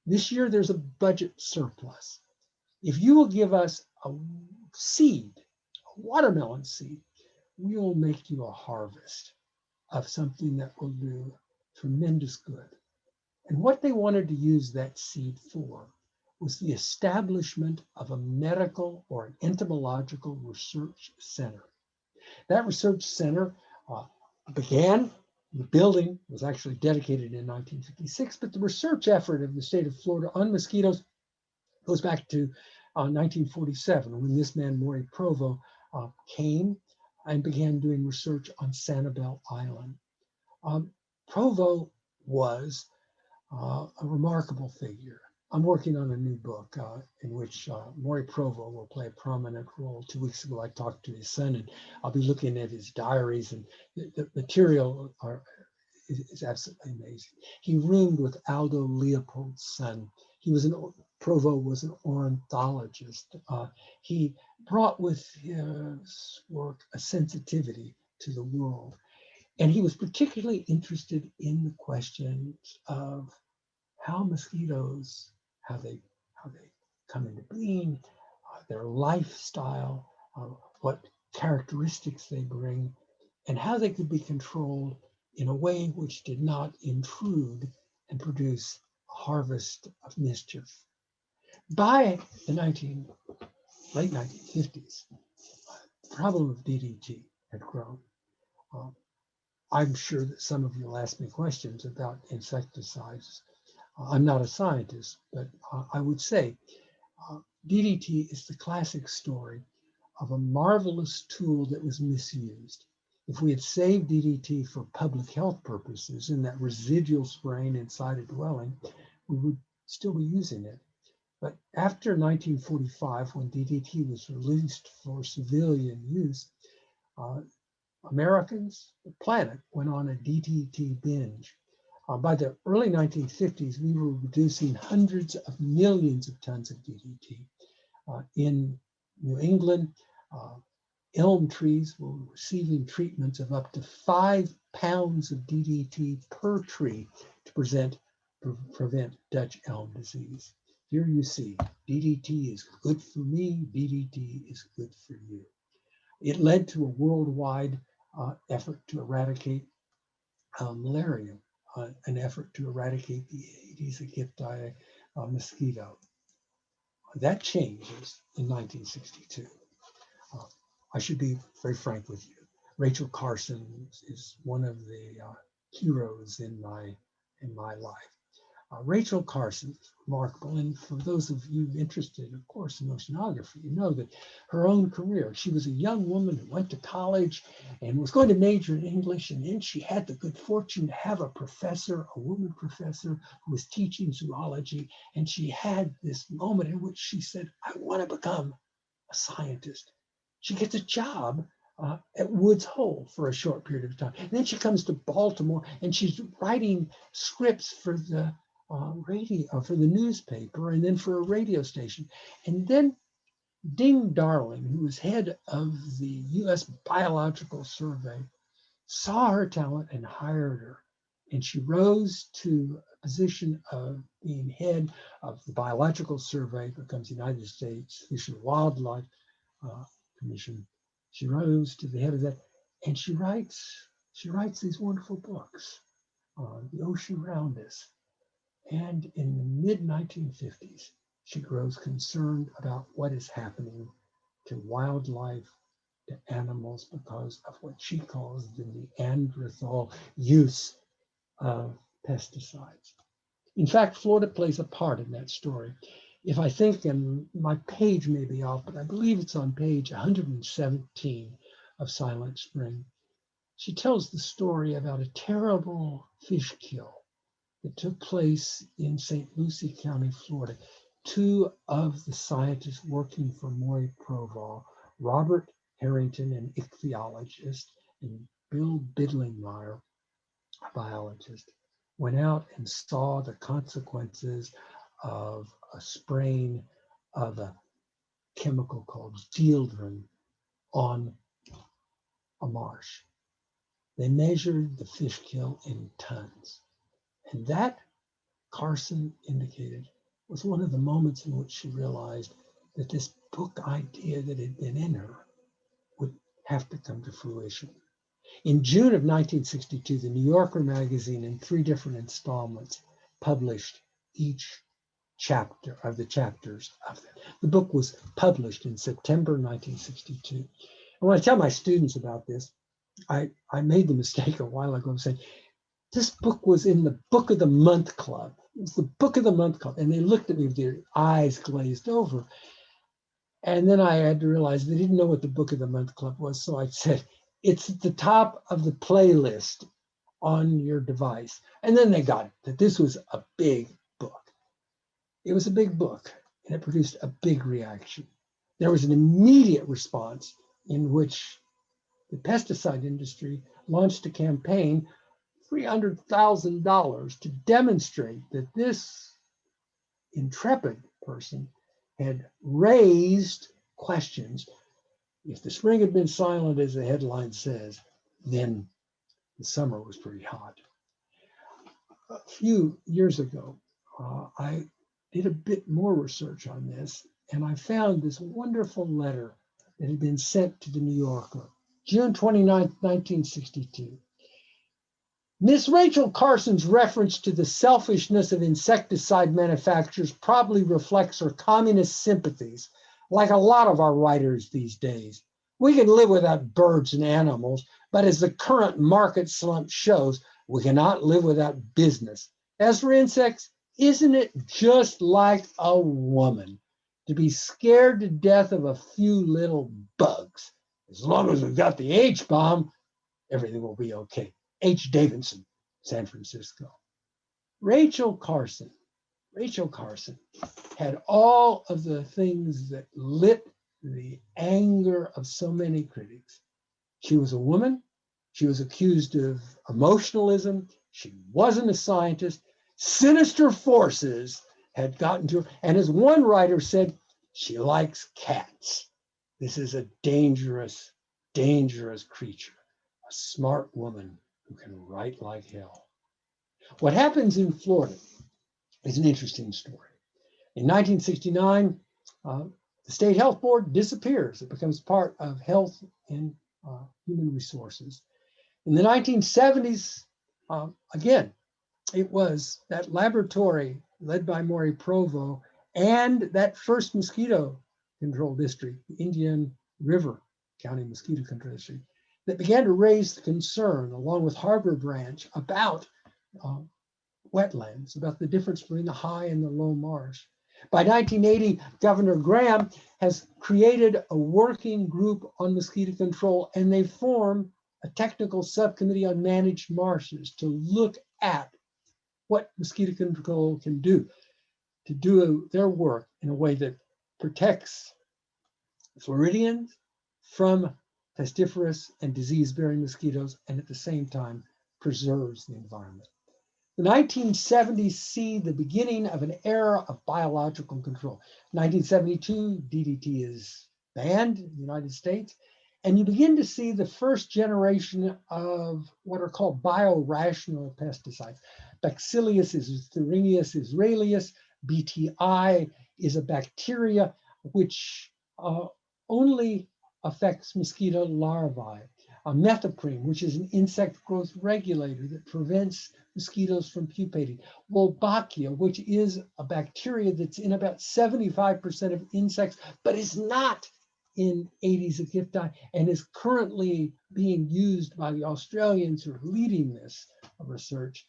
this year there's a budget surplus. If you will give us a seed, a watermelon seed, we will make you a harvest of something that will do tremendous good. And what they wanted to use that seed for was the establishment of a medical or an entomological research center. That research center began, the building was actually dedicated in 1956, but the research effort of the state of Florida on mosquitoes goes back to 1947, when this man, Maury Provo, came and began doing research on Sanibel Island. Provo was a remarkable figure. I'm working on a new book in which Maury Provo will play a prominent role. 2 weeks ago, I talked to his son, and I'll be looking at his diaries, and the material is absolutely amazing. He roomed with Aldo Leopold's son. Provo was an ornithologist. He brought with his work a sensitivity to the world. And he was particularly interested in the questions of how mosquitoes, how they come into being, their lifestyle, what characteristics they bring, and how they could be controlled in a way which did not intrude and produce a harvest of mischief. By the late 1950s, the problem of DDT had grown. I'm sure that some of you will ask me questions about insecticides. I'm not a scientist, but I would say DDT is the classic story of a marvelous tool that was misused. If we had saved DDT for public health purposes in that residual spraying inside a dwelling, we would still be using it. But after 1945, when DDT was released for civilian use, Americans, the planet, went on a DDT binge. By the early 1950s, we were reducing hundreds of millions of tons of DDT. In New England, elm trees were receiving treatments of up to 5 pounds of DDT per tree to prevent Dutch elm disease. Here you see, DDT is good for me, DDT is good for you. It led to a worldwide effort to eradicate malaria. an effort to eradicate the Aedes aegypti mosquito. That changes in 1962. I should be very frank with you. Rachel Carson is one of the heroes in my life. Rachel Carson is remarkable, and for those of you interested, of course, in oceanography, you know that her own career, she was a young woman who went to college and was going to major in English, and then she had the good fortune to have a professor, a woman professor, who was teaching zoology, and she had this moment in which she said, I want to become a scientist. She gets a job at Woods Hole for a short period of time. And then she comes to Baltimore and she's writing scripts for the radio, for the newspaper, and then for a radio station. And then Ding Darling, who was head of the U.S. Biological Survey, saw her talent and hired her. And she rose to a position of being head of the Biological Survey, becomes the United States Fish and Wildlife Commission. She rose to the head of that, and she writes these wonderful books on the ocean around us. And in the mid-1950s, she grows concerned about what is happening to wildlife, to animals, because of what she calls the Neanderthal use of pesticides. In fact, Florida plays a part in that story. If I think, and my page may be off, but I believe it's on page 117 of Silent Spring, she tells the story about a terrible fish kill that took place in St. Lucie County, Florida. Two of the scientists working for Maury Proval, Robert Harrington, an ichthyologist, and Bill Bidlingmeyer, a biologist, went out and saw the consequences of a spraying of a chemical called dieldrin on a marsh. They measured the fish kill in tons. And that, Carson indicated, was one of the moments in which she realized that this book idea that had been in her would have to come to fruition. In June of 1962, the New Yorker magazine, in 3 different installments, published each chapter of the chapters of it. The book was published in September 1962. And when I tell my students about this, I made the mistake a while ago of saying, this book was in the Book of the Month Club. It was the Book of the Month Club. And they looked at me with their eyes glazed over. And then I had to realize they didn't know what the Book of the Month Club was. So I said, it's at the top of the playlist on your device. And then they got it, that this was a big book. It was a big book, and it produced a big reaction. There was an immediate response in which the pesticide industry launched a campaign, $300,000, to demonstrate that this intrepid person had raised questions. If the spring had been silent, as the headline says, then the summer was pretty hot. A few years ago, I did a bit more research on this, and I found this wonderful letter that had been sent to the New Yorker, June 29, 1962. Miss Rachel Carson's reference to the selfishness of insecticide manufacturers probably reflects her communist sympathies, like a lot of our writers these days. We can live without birds and animals, but as the current market slump shows, we cannot live without business. As for insects, isn't it just like a woman to be scared to death of a few little bugs? As long as we've got the H-bomb, everything will be okay. H. Davidson, San Francisco. Rachel Carson had all of the things that lit the anger of so many critics. She was a woman. She was accused of emotionalism. She wasn't a scientist. Sinister forces had gotten to her. And as one writer said, she likes cats. This is a dangerous, dangerous creature, a smart woman who can write like hell. What happens in Florida is an interesting story. In 1969, the State Health Board disappears. It becomes part of Health and Human Resources. In the 1970s, again, it was that laboratory led by Maury Provo and that first mosquito control district, the Indian River County Mosquito Control District, that began to raise the concern, along with Harbor Branch, about wetlands, about the difference between the high and the low marsh. By 1980, Governor Graham has created a working group on mosquito control, and they formed a technical subcommittee on managed marshes to look at what mosquito control can do to do their work in a way that protects Floridians from pestiferous and disease-bearing mosquitoes, and at the same time preserves the environment. The 1970s see the beginning of an era of biological control. 1972, DDT is banned in the United States, and you begin to see the first generation of what are called biorational pesticides. Bacillus is Thuringius israelis. BTI is a bacteria which only affects mosquito larvae. Methoprene, which is an insect growth regulator that prevents mosquitoes from pupating. Wolbachia, which is a bacteria that's in about 75% of insects, but is not in Aedes aegypti and is currently being used by the Australians who are leading this research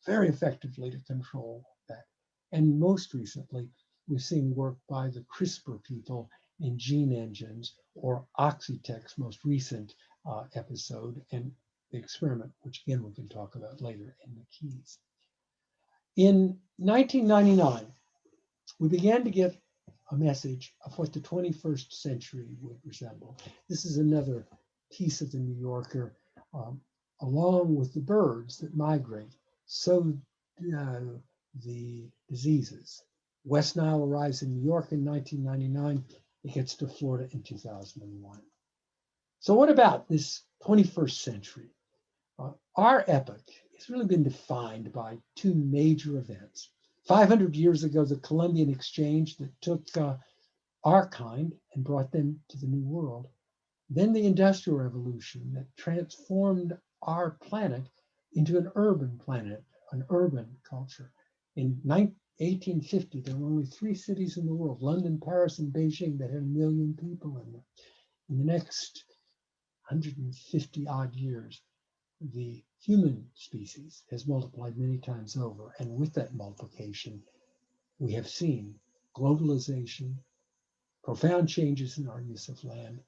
very effectively to control that. And most recently, we've seen work by the CRISPR people in gene engines, or Oxitec's most recent episode, and the experiment, which again we can talk about later in the Keys. In 1999, we began to get a message of what the 21st century would resemble. This is another piece of the New Yorker. Along with the birds that migrate, so the diseases. West Nile arrives in New York in 1999. It gets to Florida in 2001. So what about this 21st century? Our epoch has really been defined by two major events. 500 years ago, the Columbian Exchange that took our kind and brought them to the New World. Then the Industrial Revolution that transformed our planet into an urban planet, an urban culture. In 1850, there were only 3 cities in the world, London, Paris, and Beijing, that had 1 million people in them. In the next 150 odd years, the human species has multiplied many times over. And with that multiplication, we have seen globalization, profound changes in our use of land,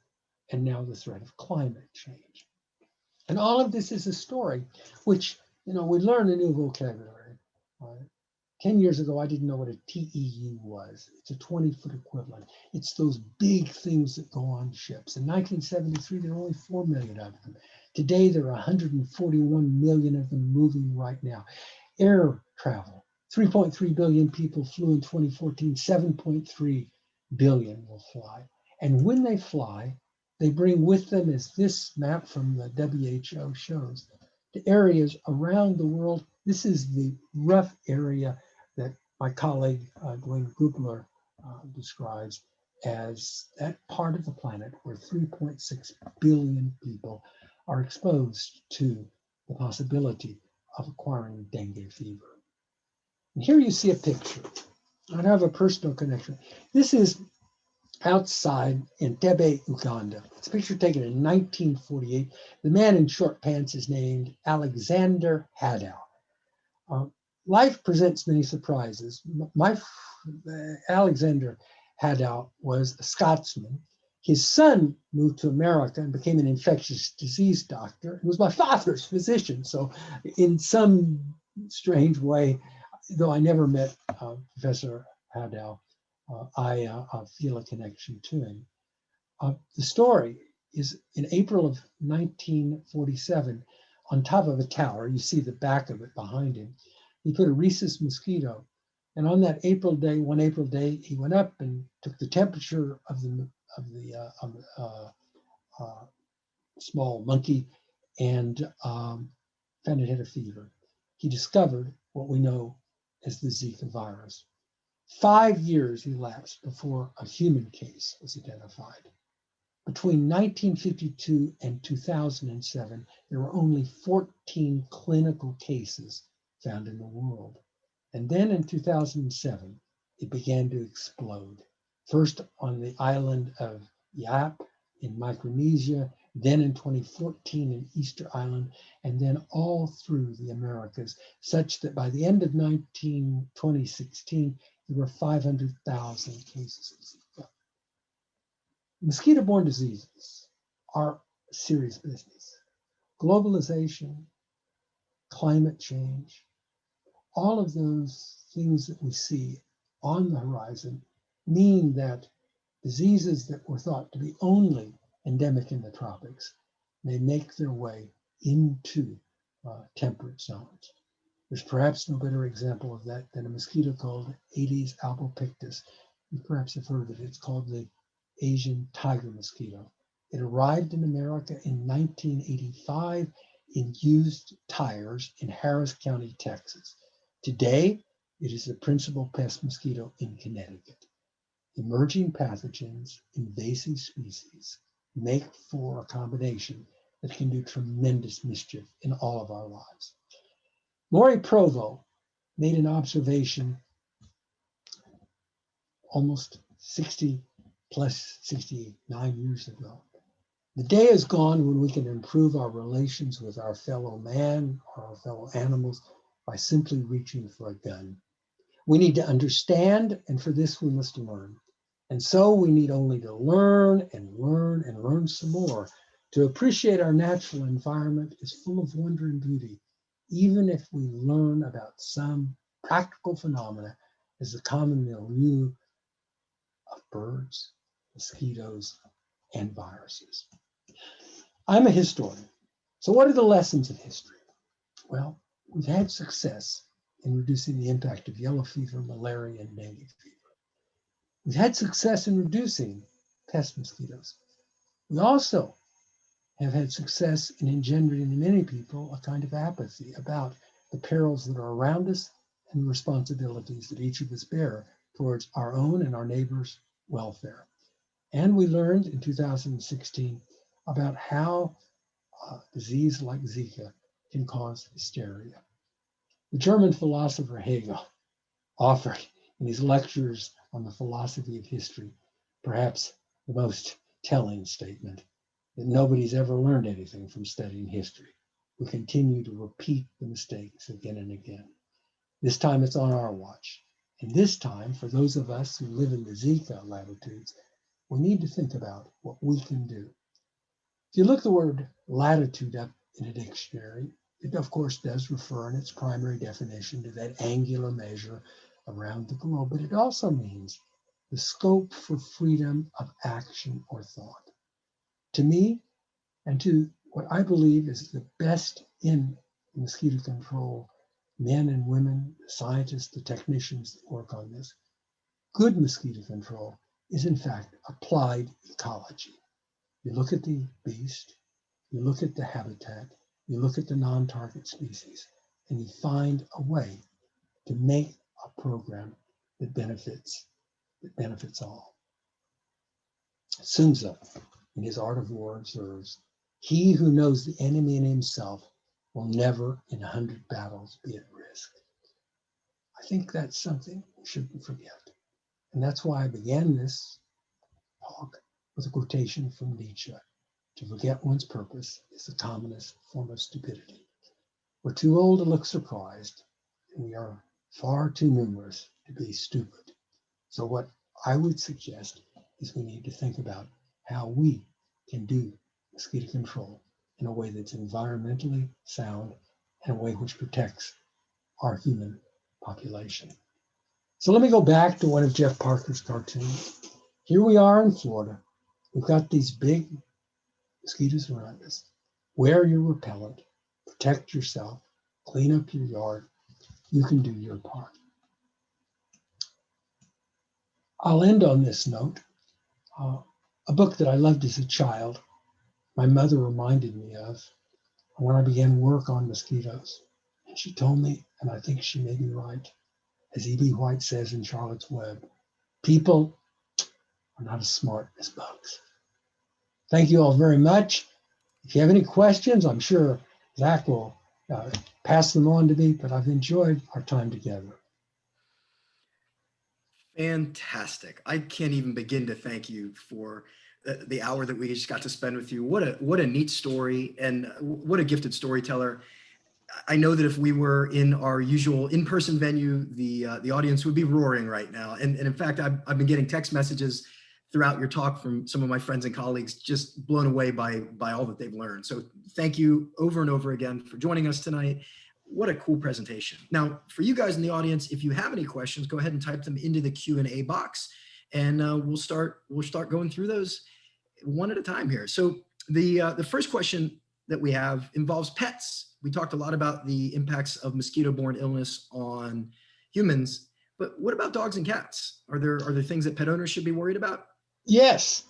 and now the threat of climate change. And all of this is a story which, we learn a new vocabulary. 10 years ago, I didn't know what a TEU was. It's a 20-foot equivalent. It's those big things that go on ships. In 1973, there were only 4 million of them. Today, there are 141 million of them moving right now. Air travel, 3.3 billion people flew in 2014, 7.3 billion will fly. And when they fly, they bring with them, as this map from the WHO shows, the areas around the world. This is the rough area that my colleague Glenn Gubler describes as that part of the planet where 3.6 billion people are exposed to the possibility of acquiring dengue fever. And here you see a picture. I have a personal connection. This is outside Entebbe, Uganda. It's a picture taken in 1948. The man in short pants is named Alexander Hadow. Life presents many surprises. Alexander Hadow was a Scotsman. His son moved to America and became an infectious disease doctor and was my father's physician. So in some strange way, though I never met Professor Hadow, I feel a connection to him. The story is in April of 1947, on top of a tower. You see the back of it behind him. He put a rhesus mosquito, and on that one April day, he went up and took the temperature of the small monkey and found it had a fever. He discovered what we know as the Zika virus. 5 years elapsed before a human case was identified. Between 1952 and 2007, there were only 14 clinical cases found in the world. And then in 2007, it began to explode. First on the island of Yap in Micronesia, then in 2014 in Easter Island, and then all through the Americas, such that by the end of 2016, there were 500,000 cases of Zika. Mosquito-borne diseases are serious business. Globalization, climate change, all of those things that we see on the horizon mean that diseases that were thought to be only endemic in the tropics may make their way into temperate zones. There's perhaps no better example of that than a mosquito called Aedes albopictus. You perhaps have heard of it. It's called the Asian tiger mosquito. It arrived in America in 1985 in used tires in Harris County, Texas. Today, it is the principal pest mosquito in Connecticut. Emerging pathogens, invasive species, make for a combination that can do tremendous mischief in all of our lives. Maury Provo made an observation almost 69 years ago. The day is gone when we can improve our relations with our fellow man or our fellow animals by simply reaching for a gun. We need to understand, and for this we must learn. And so we need only to learn and learn and learn some more to appreciate our natural environment is full of wonder and beauty, even if we learn about some practical phenomena as the common milieu of birds, mosquitoes, and viruses. I'm a historian. So what are the lessons of history? Well, we've had success in reducing the impact of yellow fever, malaria, and dengue fever. We've had success in reducing pest mosquitoes. We also have had success in engendering in many people a kind of apathy about the perils that are around us and the responsibilities that each of us bear towards our own and our neighbors' welfare. And we learned in 2016 about how disease like Zika can cause hysteria. The German philosopher Hegel offered in his lectures on the philosophy of history perhaps the most telling statement that nobody's ever learned anything from studying history. We continue to repeat the mistakes again and again. This time it's on our watch. And this time, for those of us who live in the Zika latitudes, we need to think about what we can do. If you look the word latitude up in a dictionary, it of course does refer in its primary definition to that angular measure around the globe, but it also means the scope for freedom of action or thought. To me, and to what I believe is the best in mosquito control, men and women, the scientists, the technicians that work on this, good mosquito control is in fact applied ecology. You look at the beast, you look at the habitat, you look at the non-target species, and you find a way to make a program that benefits all. Sun Tzu, in his Art of War, observes, "He who knows the enemy in himself will never in 100 battles be at risk." I think that's something we shouldn't forget. And that's why I began this talk with a quotation from Nietzsche. To forget one's purpose is the commonest form of stupidity. We're too old to look surprised, and we are far too numerous to be stupid. So what I would suggest is we need to think about how we can do mosquito control in a way that's environmentally sound and a way which protects our human population. So let me go back to one of Jeff Parker's cartoons. Here we are in Florida. We've got these big mosquitoes around us. Wear your repellent, protect yourself, clean up your yard. You can do your part. I'll end on this note. A book that I loved as a child, my mother reminded me of when I began work on mosquitoes. And she told me, and I think she may be right, as E.B. White says in Charlotte's Web, people are not as smart as bugs. Thank you all very much. If you have any questions, I'm sure Zach will pass them on to me, but I've enjoyed our time together. Fantastic. I can't even begin to thank you for the hour that we just got to spend with you. What a neat story, and what a gifted storyteller. I know that if we were in our usual in-person venue, the audience would be roaring right now. And in fact, I've been getting text messages throughout your talk from some of my friends and colleagues, just blown away by all that they've learned. So thank you over and over again for joining us tonight. What a cool presentation. Now, for you guys in the audience, if you have any questions, go ahead and type them into the Q&A box, and we'll start going through those one at a time here. So the first question that we have involves pets. We talked a lot about the impacts of mosquito-borne illness on humans, but what about dogs and cats? Are there things that pet owners should be worried about? Yes.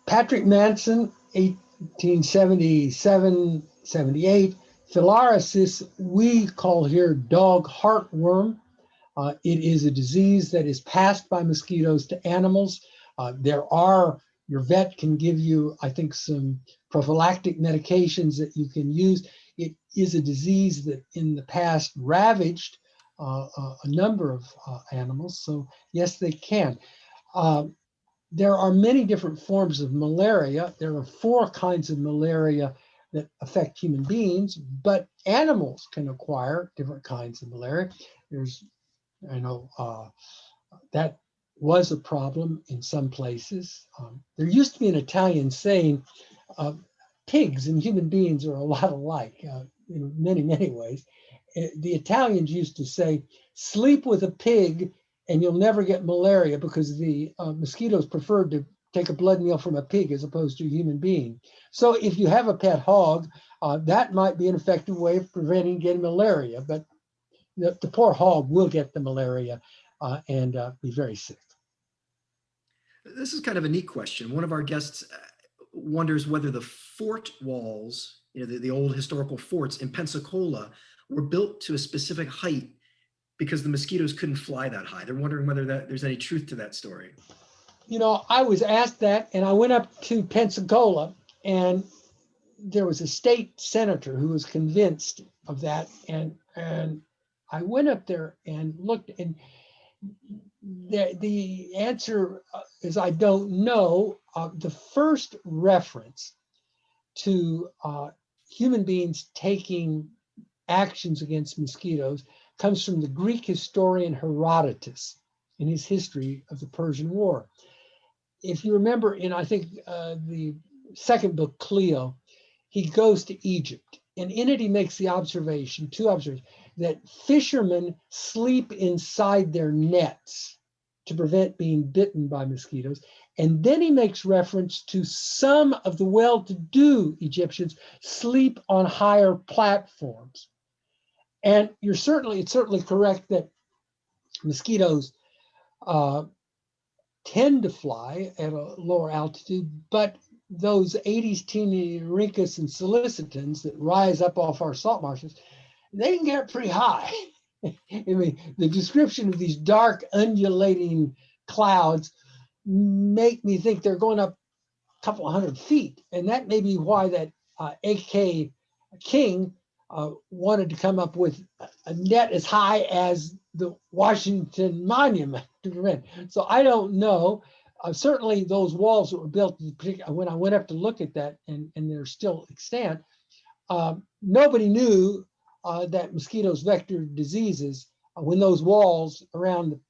Patrick Manson, 1877, 78. Filariasis, we call here dog heartworm. It is a disease that is passed by mosquitoes to animals. Your vet can give you, I think, some prophylactic medications that you can use. It is a disease that in the past ravaged a number of animals. So yes, they can. There are many different forms of malaria. There are 4 kinds of malaria that affect human beings, but animals can acquire different kinds of malaria. That was a problem in some places. There used to be an Italian saying, pigs and human beings are a lot alike in many, many ways. The Italians used to say, sleep with a pig and you'll never get malaria, because the mosquitoes preferred to take a blood meal from a pig as opposed to a human being. So if you have a pet hog, that might be an effective way of preventing getting malaria, but the poor hog will get the malaria and be very sick. This is kind of a neat question. One of our guests wonders whether the fort walls, the old historical forts in Pensacola, were built to a specific height because the mosquitoes couldn't fly that high. They're wondering whether there's any truth to that story. I was asked that, and I went up to Pensacola, and there was a state senator who was convinced of that, and I went up there and looked, and the answer is I don't know. The first reference to human beings taking actions against mosquitoes comes from the Greek historian Herodotus in his history of the Persian War. If you remember in, I think, the second book, Cleo, he goes to Egypt, and in it he makes the observation, 2 observations, that fishermen sleep inside their nets to prevent being bitten by mosquitoes. And then he makes reference to some of the well-to-do Egyptians sleep on higher platforms. And it's certainly correct that mosquitoes tend to fly at a lower altitude, but those Aedes taeniorhynchus and solicitans that rise up off our salt marshes, they can get pretty high. I mean, the description of these dark undulating clouds make me think they're going up a couple of 100 feet. And that may be why that A.K. King wanted to come up with a net as high as the Washington Monument to prevent. So I don't know. Certainly those walls that were built, when I went up to look at that, and they're still extant, nobody knew that mosquitoes vector diseases when those walls around the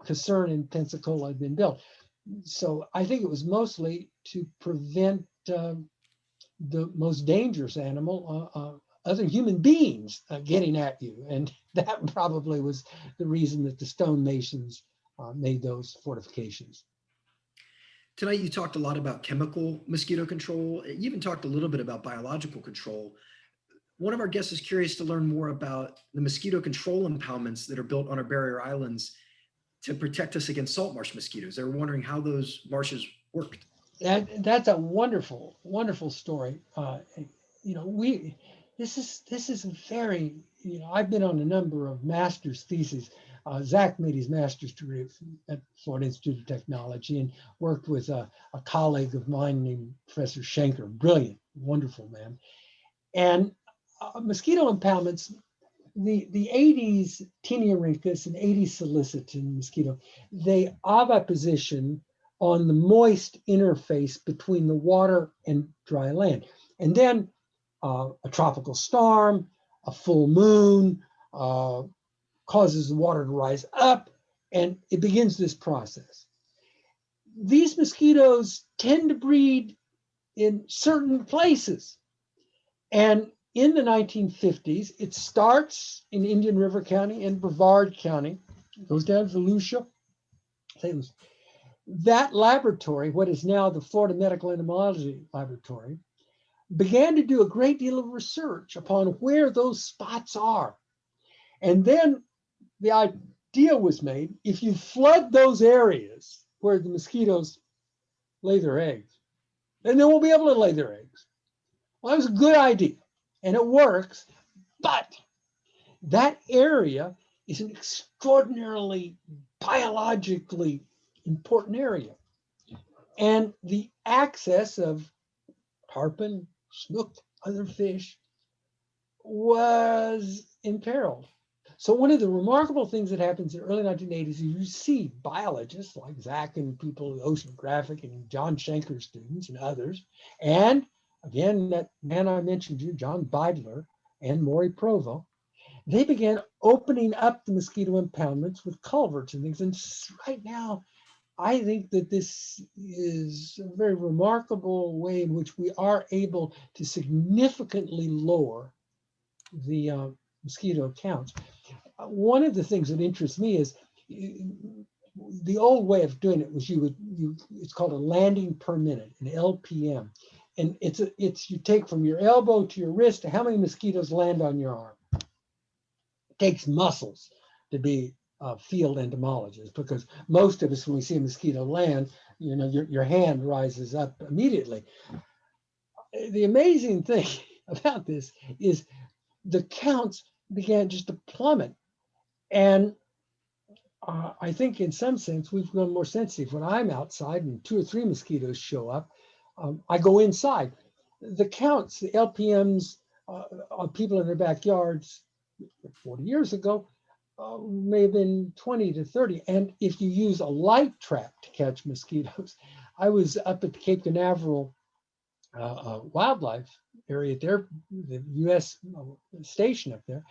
Carson in Pensacola had been built. So I think it was mostly to prevent the most dangerous animal, other human beings, getting at you. And that probably was the reason that the stonemasons made those fortifications. Tonight, you talked a lot about chemical mosquito control. You even talked a little bit about biological control. One of our guests is curious to learn more about the mosquito control impoundments that are built on our barrier islands to protect us against salt marsh mosquitoes. They're wondering how those marshes worked. That's a wonderful, wonderful story. This is very, I've been on a number of master's theses. Zach made his master's degree at Florida Institute of Technology and worked with a colleague of mine named Professor Schenker, brilliant, wonderful man. And Mosquito impalements, the Aedes taeniorhynchus and Aedes solicitin mosquito, they oviposition on the moist interface between the water and dry land. And then a tropical storm, a full moon, causes the water to rise up, and it begins this process. These mosquitoes tend to breed in certain places. And in the 1950s, it starts in Indian River County and Brevard County, goes down to Volusia. That laboratory, what is now the Florida Medical Entomology Laboratory, began to do a great deal of research upon where those spots are. And then the idea was made, if you flood those areas where the mosquitoes lay their eggs, then they won't be able to lay their eggs. Well, that was a good idea, and it works, but that area is an extraordinarily biologically important area. And the access of tarpon, snook, other fish was imperiled. So one of the remarkable things that happens in the early 1980s is you see biologists like Zach and people at Oceanographic and John Schenker students and others, and again, that man I mentioned you, John Beidler and Maury Provo, they began opening up the mosquito impalements with culverts and things. And right now, I think that this is a very remarkable way in which we are able to significantly lower the mosquito counts. One of the things that interests me is the old way of doing it was it's called a landing per minute, an LPM. And it's you take from your elbow to your wrist to how many mosquitoes land on your arm. It takes muscles to be a field entomologist, because most of us, when we see a mosquito land, your hand rises up immediately. The amazing thing about this is the counts began just to plummet. And I think in some sense, we've grown more sensitive. When I'm outside and 2 or 3 mosquitoes show up, I go inside. The counts, the LPMs of people in their backyards 40 years ago may have been 20 to 30. And if you use a light trap to catch mosquitoes, I was up at the Cape Canaveral wildlife area there, the US station up there,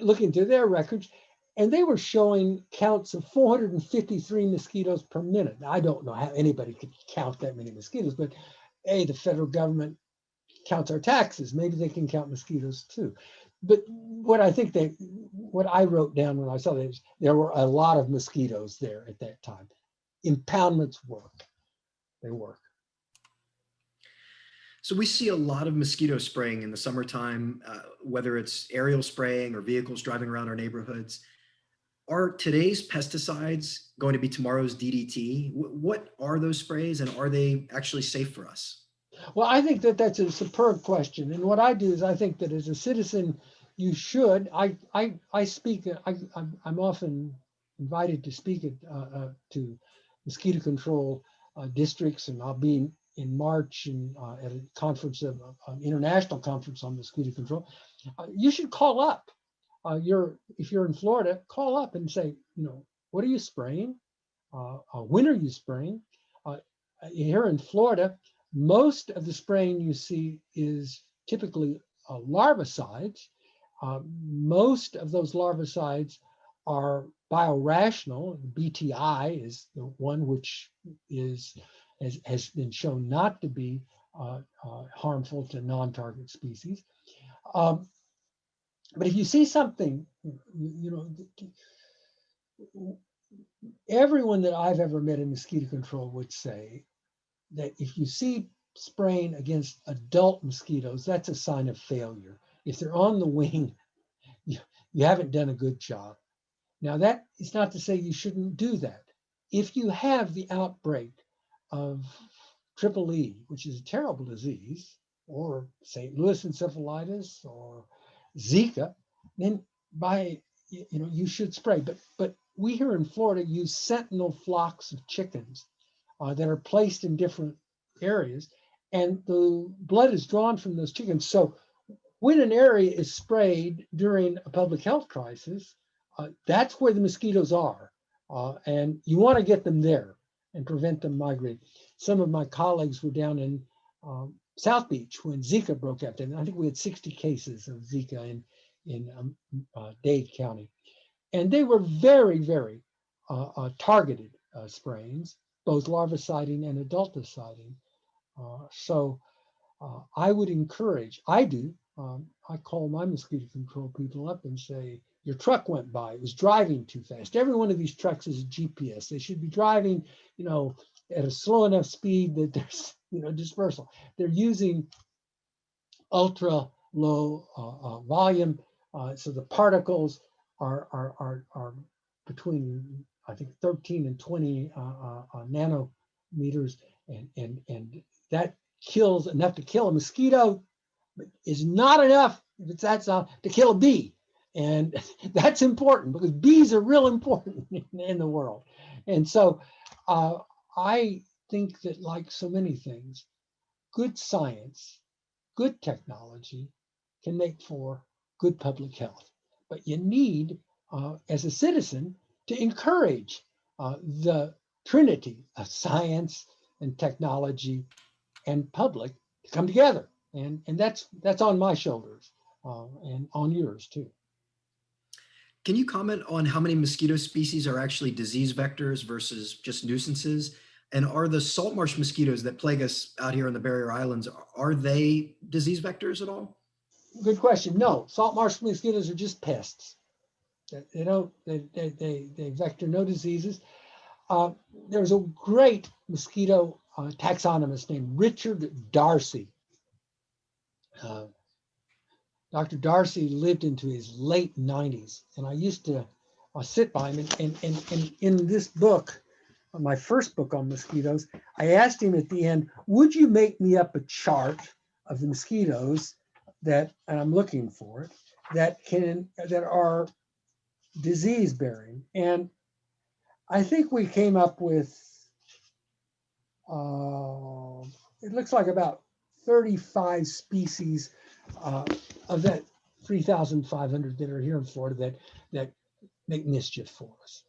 looking through their records, and they were showing counts of 453 mosquitoes per minute. Now, I don't know how anybody could count that many mosquitoes, but hey, the federal government counts our taxes. Maybe they can count mosquitoes too. But what I wrote down when I saw this, there were a lot of mosquitoes there at that time. Impoundments work. They work. So we see a lot of mosquito spraying in the summertime, whether it's aerial spraying or vehicles driving around our neighborhoods. Are today's pesticides going to be tomorrow's DDT? What are those sprays, and are they actually safe for us? Well, I think that that's a superb question. And what I do is I think that as a citizen, you should, I speak, I'm often invited to speak to mosquito control districts, and I'll be in March at a conference, an international conference on mosquito control. You should call up. If you're in Florida, call up and say, what are you spraying? When are you spraying? Here in Florida, most of the spraying you see is typically larvicides. Most of those larvicides are biorational. BTI is the one which has been shown not to be harmful to non-target species. But if you see something, everyone that I've ever met in mosquito control would say that if you see spraying against adult mosquitoes, that's a sign of failure. If they're on the wing, you haven't done a good job. Now, that is not to say you shouldn't do that. If you have the outbreak of triple E, which is a terrible disease, or St. Louis encephalitis, or Zika, then you should spray. But we here in Florida use sentinel flocks of chickens that are placed in different areas, and the blood is drawn from those chickens. So when an area is sprayed during a public health crisis, that's where the mosquitoes are. And you want to get them there and prevent them migrating. Some of my colleagues were down in South Beach when Zika broke out. And I think we had 60 cases of Zika in Dade County. And they were very, very targeted sprayings, both larviciding and adulticiding. So I would encourage, I do, I call my mosquito control people up and say, your truck went by, it was driving too fast. Every one of these trucks is a GPS. They should be driving, at a slow enough speed that there's, dispersal. They're using ultra low volume. So the particles are between, I think, 13 and 20 nanometers. And that kills enough to kill a mosquito, but is not enough, if it's that's not, to kill a bee. And that's important because bees are real important in the world. And so I think that, like so many things, good science, good technology can make for good public health. But you need, as a citizen, to encourage the trinity of science and technology and public to come together. And that's on my shoulders and on yours too. Can you comment on how many mosquito species are actually disease vectors versus just nuisances? And are the salt marsh mosquitoes that plague us out here in the Barrier Islands, are they disease vectors at all? Good question. No, salt marsh mosquitoes are just pests. They vector no diseases. There's a great mosquito taxonomist named Richard Darcy. Dr. Darcy lived into his late 90s, and I used to sit by him. And in this book, my first book on mosquitoes, I asked him at the end, would you make me up a chart of the mosquitoes that, and I'm looking for it, that are disease bearing? And I think we came up with, it looks like about 35 species of that 3,500 that are here in Florida that make mischief for us.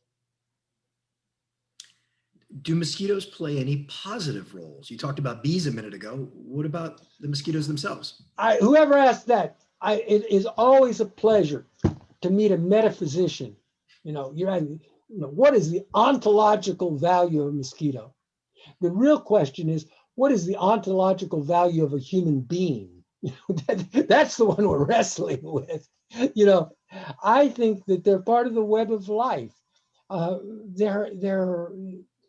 Do mosquitoes play any positive roles? You talked about bees a minute ago. What about the mosquitoes themselves? Whoever asked that, it is always a pleasure to meet a metaphysician. What is the ontological value of a mosquito? The real question is, what is the ontological value of a human being? That's the one we're wrestling with. I think that they're part of the web of life. They're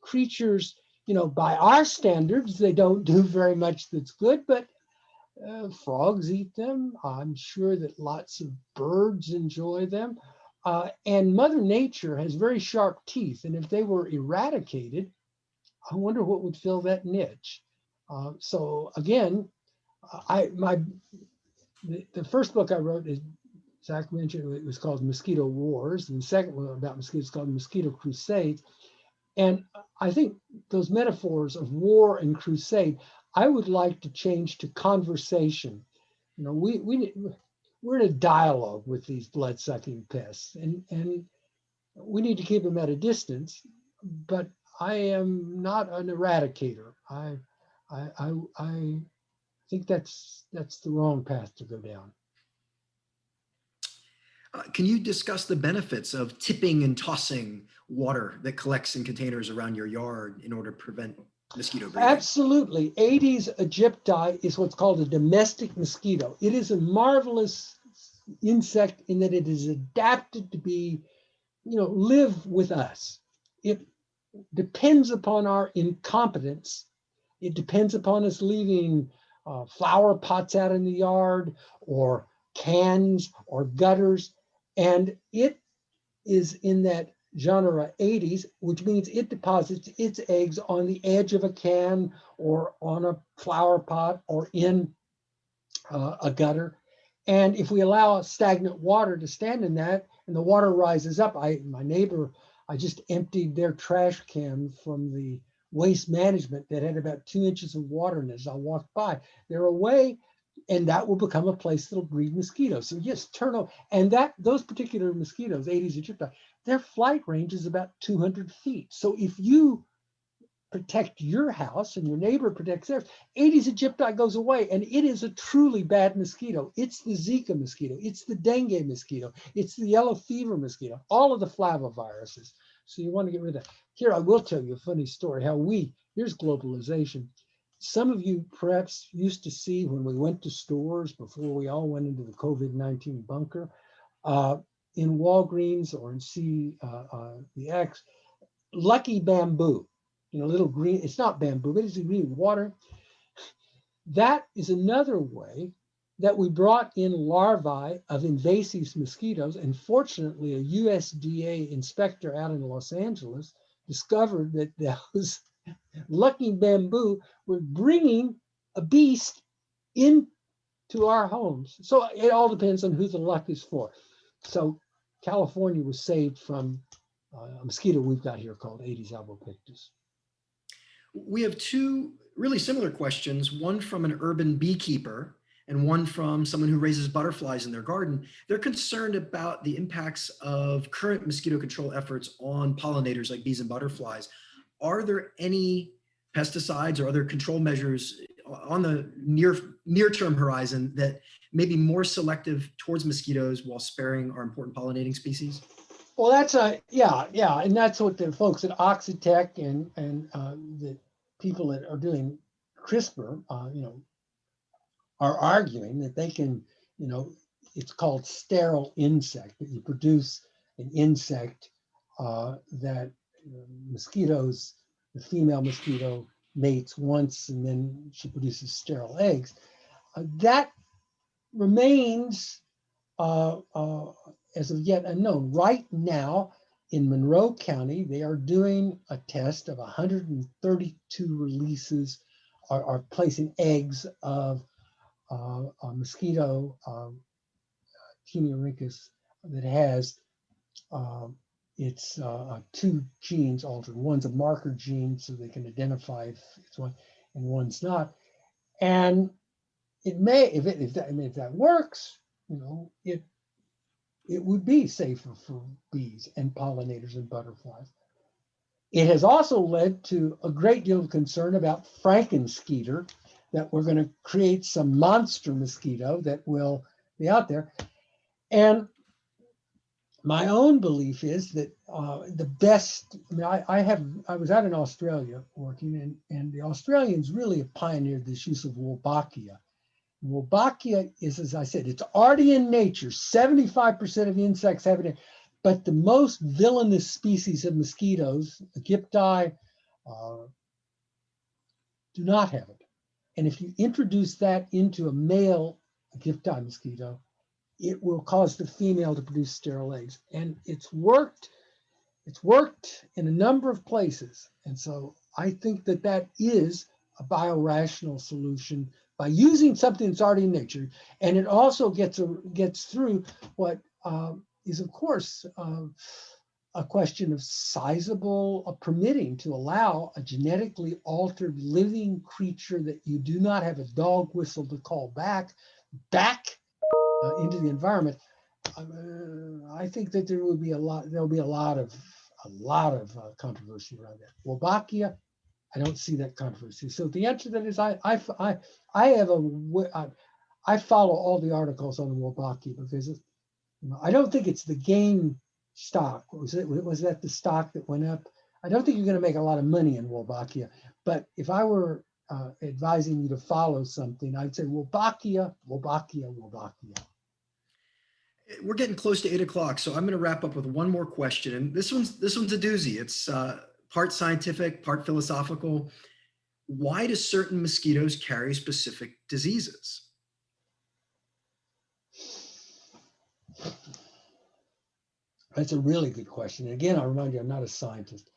creatures, by our standards, they don't do very much that's good, but frogs eat them. I'm sure that lots of birds enjoy them. And Mother Nature has very sharp teeth. And if they were eradicated, I wonder what would fill that niche. So again, the first book I wrote, is Zach mentioned, it was called Mosquito Wars, and the second one about mosquitoes is called Mosquito Crusades. And I think those metaphors of war and crusade, I would like to change to conversation. We're in a dialogue with these blood-sucking pests, and we need to keep them at a distance. But I am not an eradicator. I think that's the wrong path to go down. Can you discuss the benefits of tipping and tossing water that collects in containers around your yard in order to prevent mosquito breeding? Absolutely. Aedes aegypti is what's called a domestic mosquito. It is a marvelous insect in that it is adapted to be, live with us. It depends upon our incompetence. It depends upon us leaving flower pots out in the yard or cans or gutters. And it is in that genre Aedes, which means it deposits its eggs on the edge of a can or on a flower pot or in a gutter. And if we allow stagnant water to stand in that and the water rises up, my neighbor, I just emptied their trash can from the waste management that had about 2 inches of water in it as I walked by. They're away and that will become a place that'll breed mosquitoes. So yes, turn over. And those particular mosquitoes, Aedes aegypti, their flight range is about 200 feet. So if you protect your house and your neighbor protects theirs, Aedes aegypti goes away, and it is a truly bad mosquito. It's the Zika mosquito, it's the dengue mosquito, it's the yellow fever mosquito, all of the flaviviruses. So you want to get rid of that. Here, I will tell you a funny story, here's globalization. Some of you perhaps used to see when we went to stores before we all went into the COVID-19 bunker, in Walgreens or in CVX, Lucky Bamboo, little green, it's not bamboo, but it's a green water. That is another way that we brought in larvae of invasive mosquitoes. And fortunately, a USDA inspector out in Los Angeles discovered that those Lucky Bamboo were bringing a beast into our homes. So it all depends on who the luck is for. So California was saved from a mosquito we've got here called Aedes albopictus. We have two really similar questions, one from an urban beekeeper and one from someone who raises butterflies in their garden. They're concerned about the impacts of current mosquito control efforts on pollinators like bees and butterflies. Are there any pesticides or other control measures on the near-term horizon that may be more selective towards mosquitoes while sparing our important pollinating species? Well, and that's what the folks at Oxitec and the people that are doing CRISPR, are arguing that they can, it's called sterile insect, that you produce an insect that mosquitoes, the female mosquito mates once and then she produces sterile eggs. That remains as of yet unknown. Right now in Monroe County, they are doing a test of 132 releases, are placing eggs of a mosquito, Hemiorhynchus, that has its two genes altered. One's a marker gene, so they can identify if it's one, and one's not. And it may, if that works, it would be safer for bees and pollinators and butterflies. It has also led to a great deal of concern about Frankenskeeter, that we're going to create some monster mosquito that will be out there. And my own belief is that the best, I was out in Australia working, and the Australians really have pioneered this use of Wolbachia. Wolbachia is, as I said, it's already in nature. 75% of insects have it, but the most villainous species of mosquitoes, Aegypti, do not have it. And if you introduce that into a male Aegypti mosquito, it will cause the female to produce sterile eggs. And it's worked in a number of places. And so I think that is a biorational solution by using something that's already in nature. And it also gets through what is, of course, a question of sizable permitting to allow a genetically altered living creature that you do not have a dog whistle to call back into the environment. I think that there'll be a lot of controversy around that. Wolbachia, I don't see that controversy. So the answer to that is I follow all the articles on Wolbachia because I don't think it's the game stock. Was that the stock that went up? I don't think you're going to make a lot of money in Wolbachia. But if I were advising you to follow something, I'd say Wolbachia. We're getting close to 8 o'clock, so I'm going to wrap up with one more question. And this one's a doozy. It's part scientific, part philosophical. Why do certain mosquitoes carry specific diseases? That's a really good question. And again, I'll remind you, I'm not a scientist.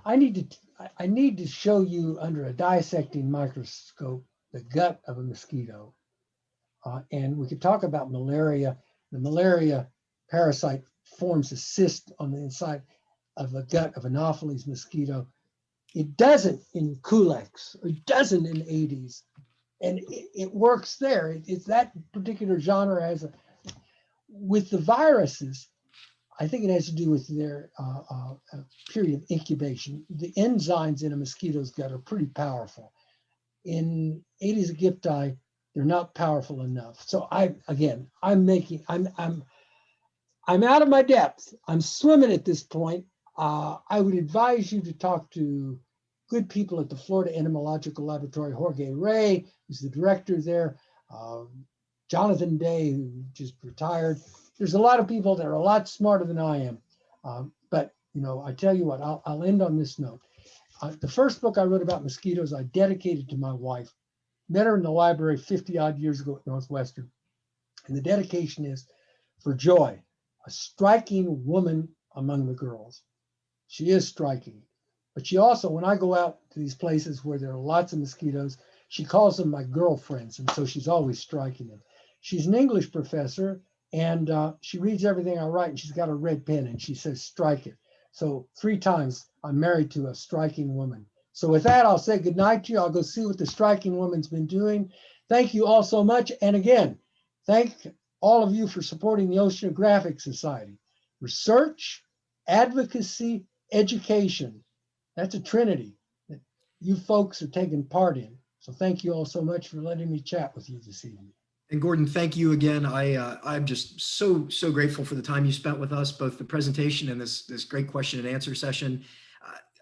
I need to show you under a dissecting microscope the gut of a mosquito. And we could talk about malaria. The malaria parasite forms a cyst on the inside of the gut of an Anopheles mosquito. It doesn't in Culex, or it doesn't in Aedes. And it works there. It's that particular genre has with the viruses, I think it has to do with their period of incubation. The enzymes in a mosquito's gut are pretty powerful. In Aedes aegypti, they're not powerful enough. So I'm out of my depth. I'm swimming at this point. I would advise you to talk to good people at the Florida Entomological Laboratory. Jorge Rey, who's the director there, Jonathan Day, who just retired. There's a lot of people that are a lot smarter than I am. But I tell you what, I'll end on this note. The first book I wrote about mosquitoes, I dedicated to my wife. Met her in the library 50 odd years ago at Northwestern. And the dedication is for Joy, a striking woman among the girls. She is striking. But she also, when I go out to these places where there are lots of mosquitoes, she calls them my girlfriends. And so she's always striking them. She's an English professor, and she reads everything I write, and she's got a red pen, and she says, strike it. So 3 times I'm married to a striking woman. So with that, I'll say goodnight to you. I'll go see what the striking woman's been doing. Thank you all so much. And again, thank all of you for supporting the Oceanographic Society. Research, advocacy, education. That's a trinity that you folks are taking part in. So thank you all so much for letting me chat with you this evening. And Gordon, thank you again. I'm just so grateful for the time you spent with us, both the presentation and this great question and answer session.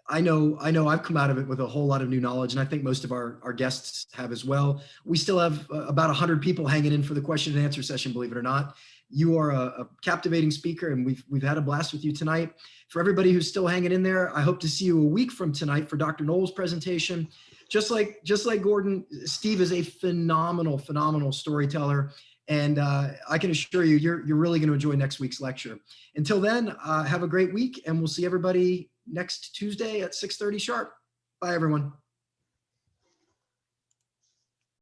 I know I've come out of it with a whole lot of new knowledge, and I think most of our guests have as well. We still have about 100 people hanging in for the question and answer session, believe it or not. You are a captivating speaker, and we've had a blast with you tonight. For everybody who's still hanging in there, I hope to see you a week from tonight for Dr. Knoll's presentation. Just like Gordon, Steve is a phenomenal storyteller, and I can assure you, you're really going to enjoy next week's lecture. Until then, have a great week, and we'll see everybody next Tuesday at 6:30 sharp. Bye, everyone.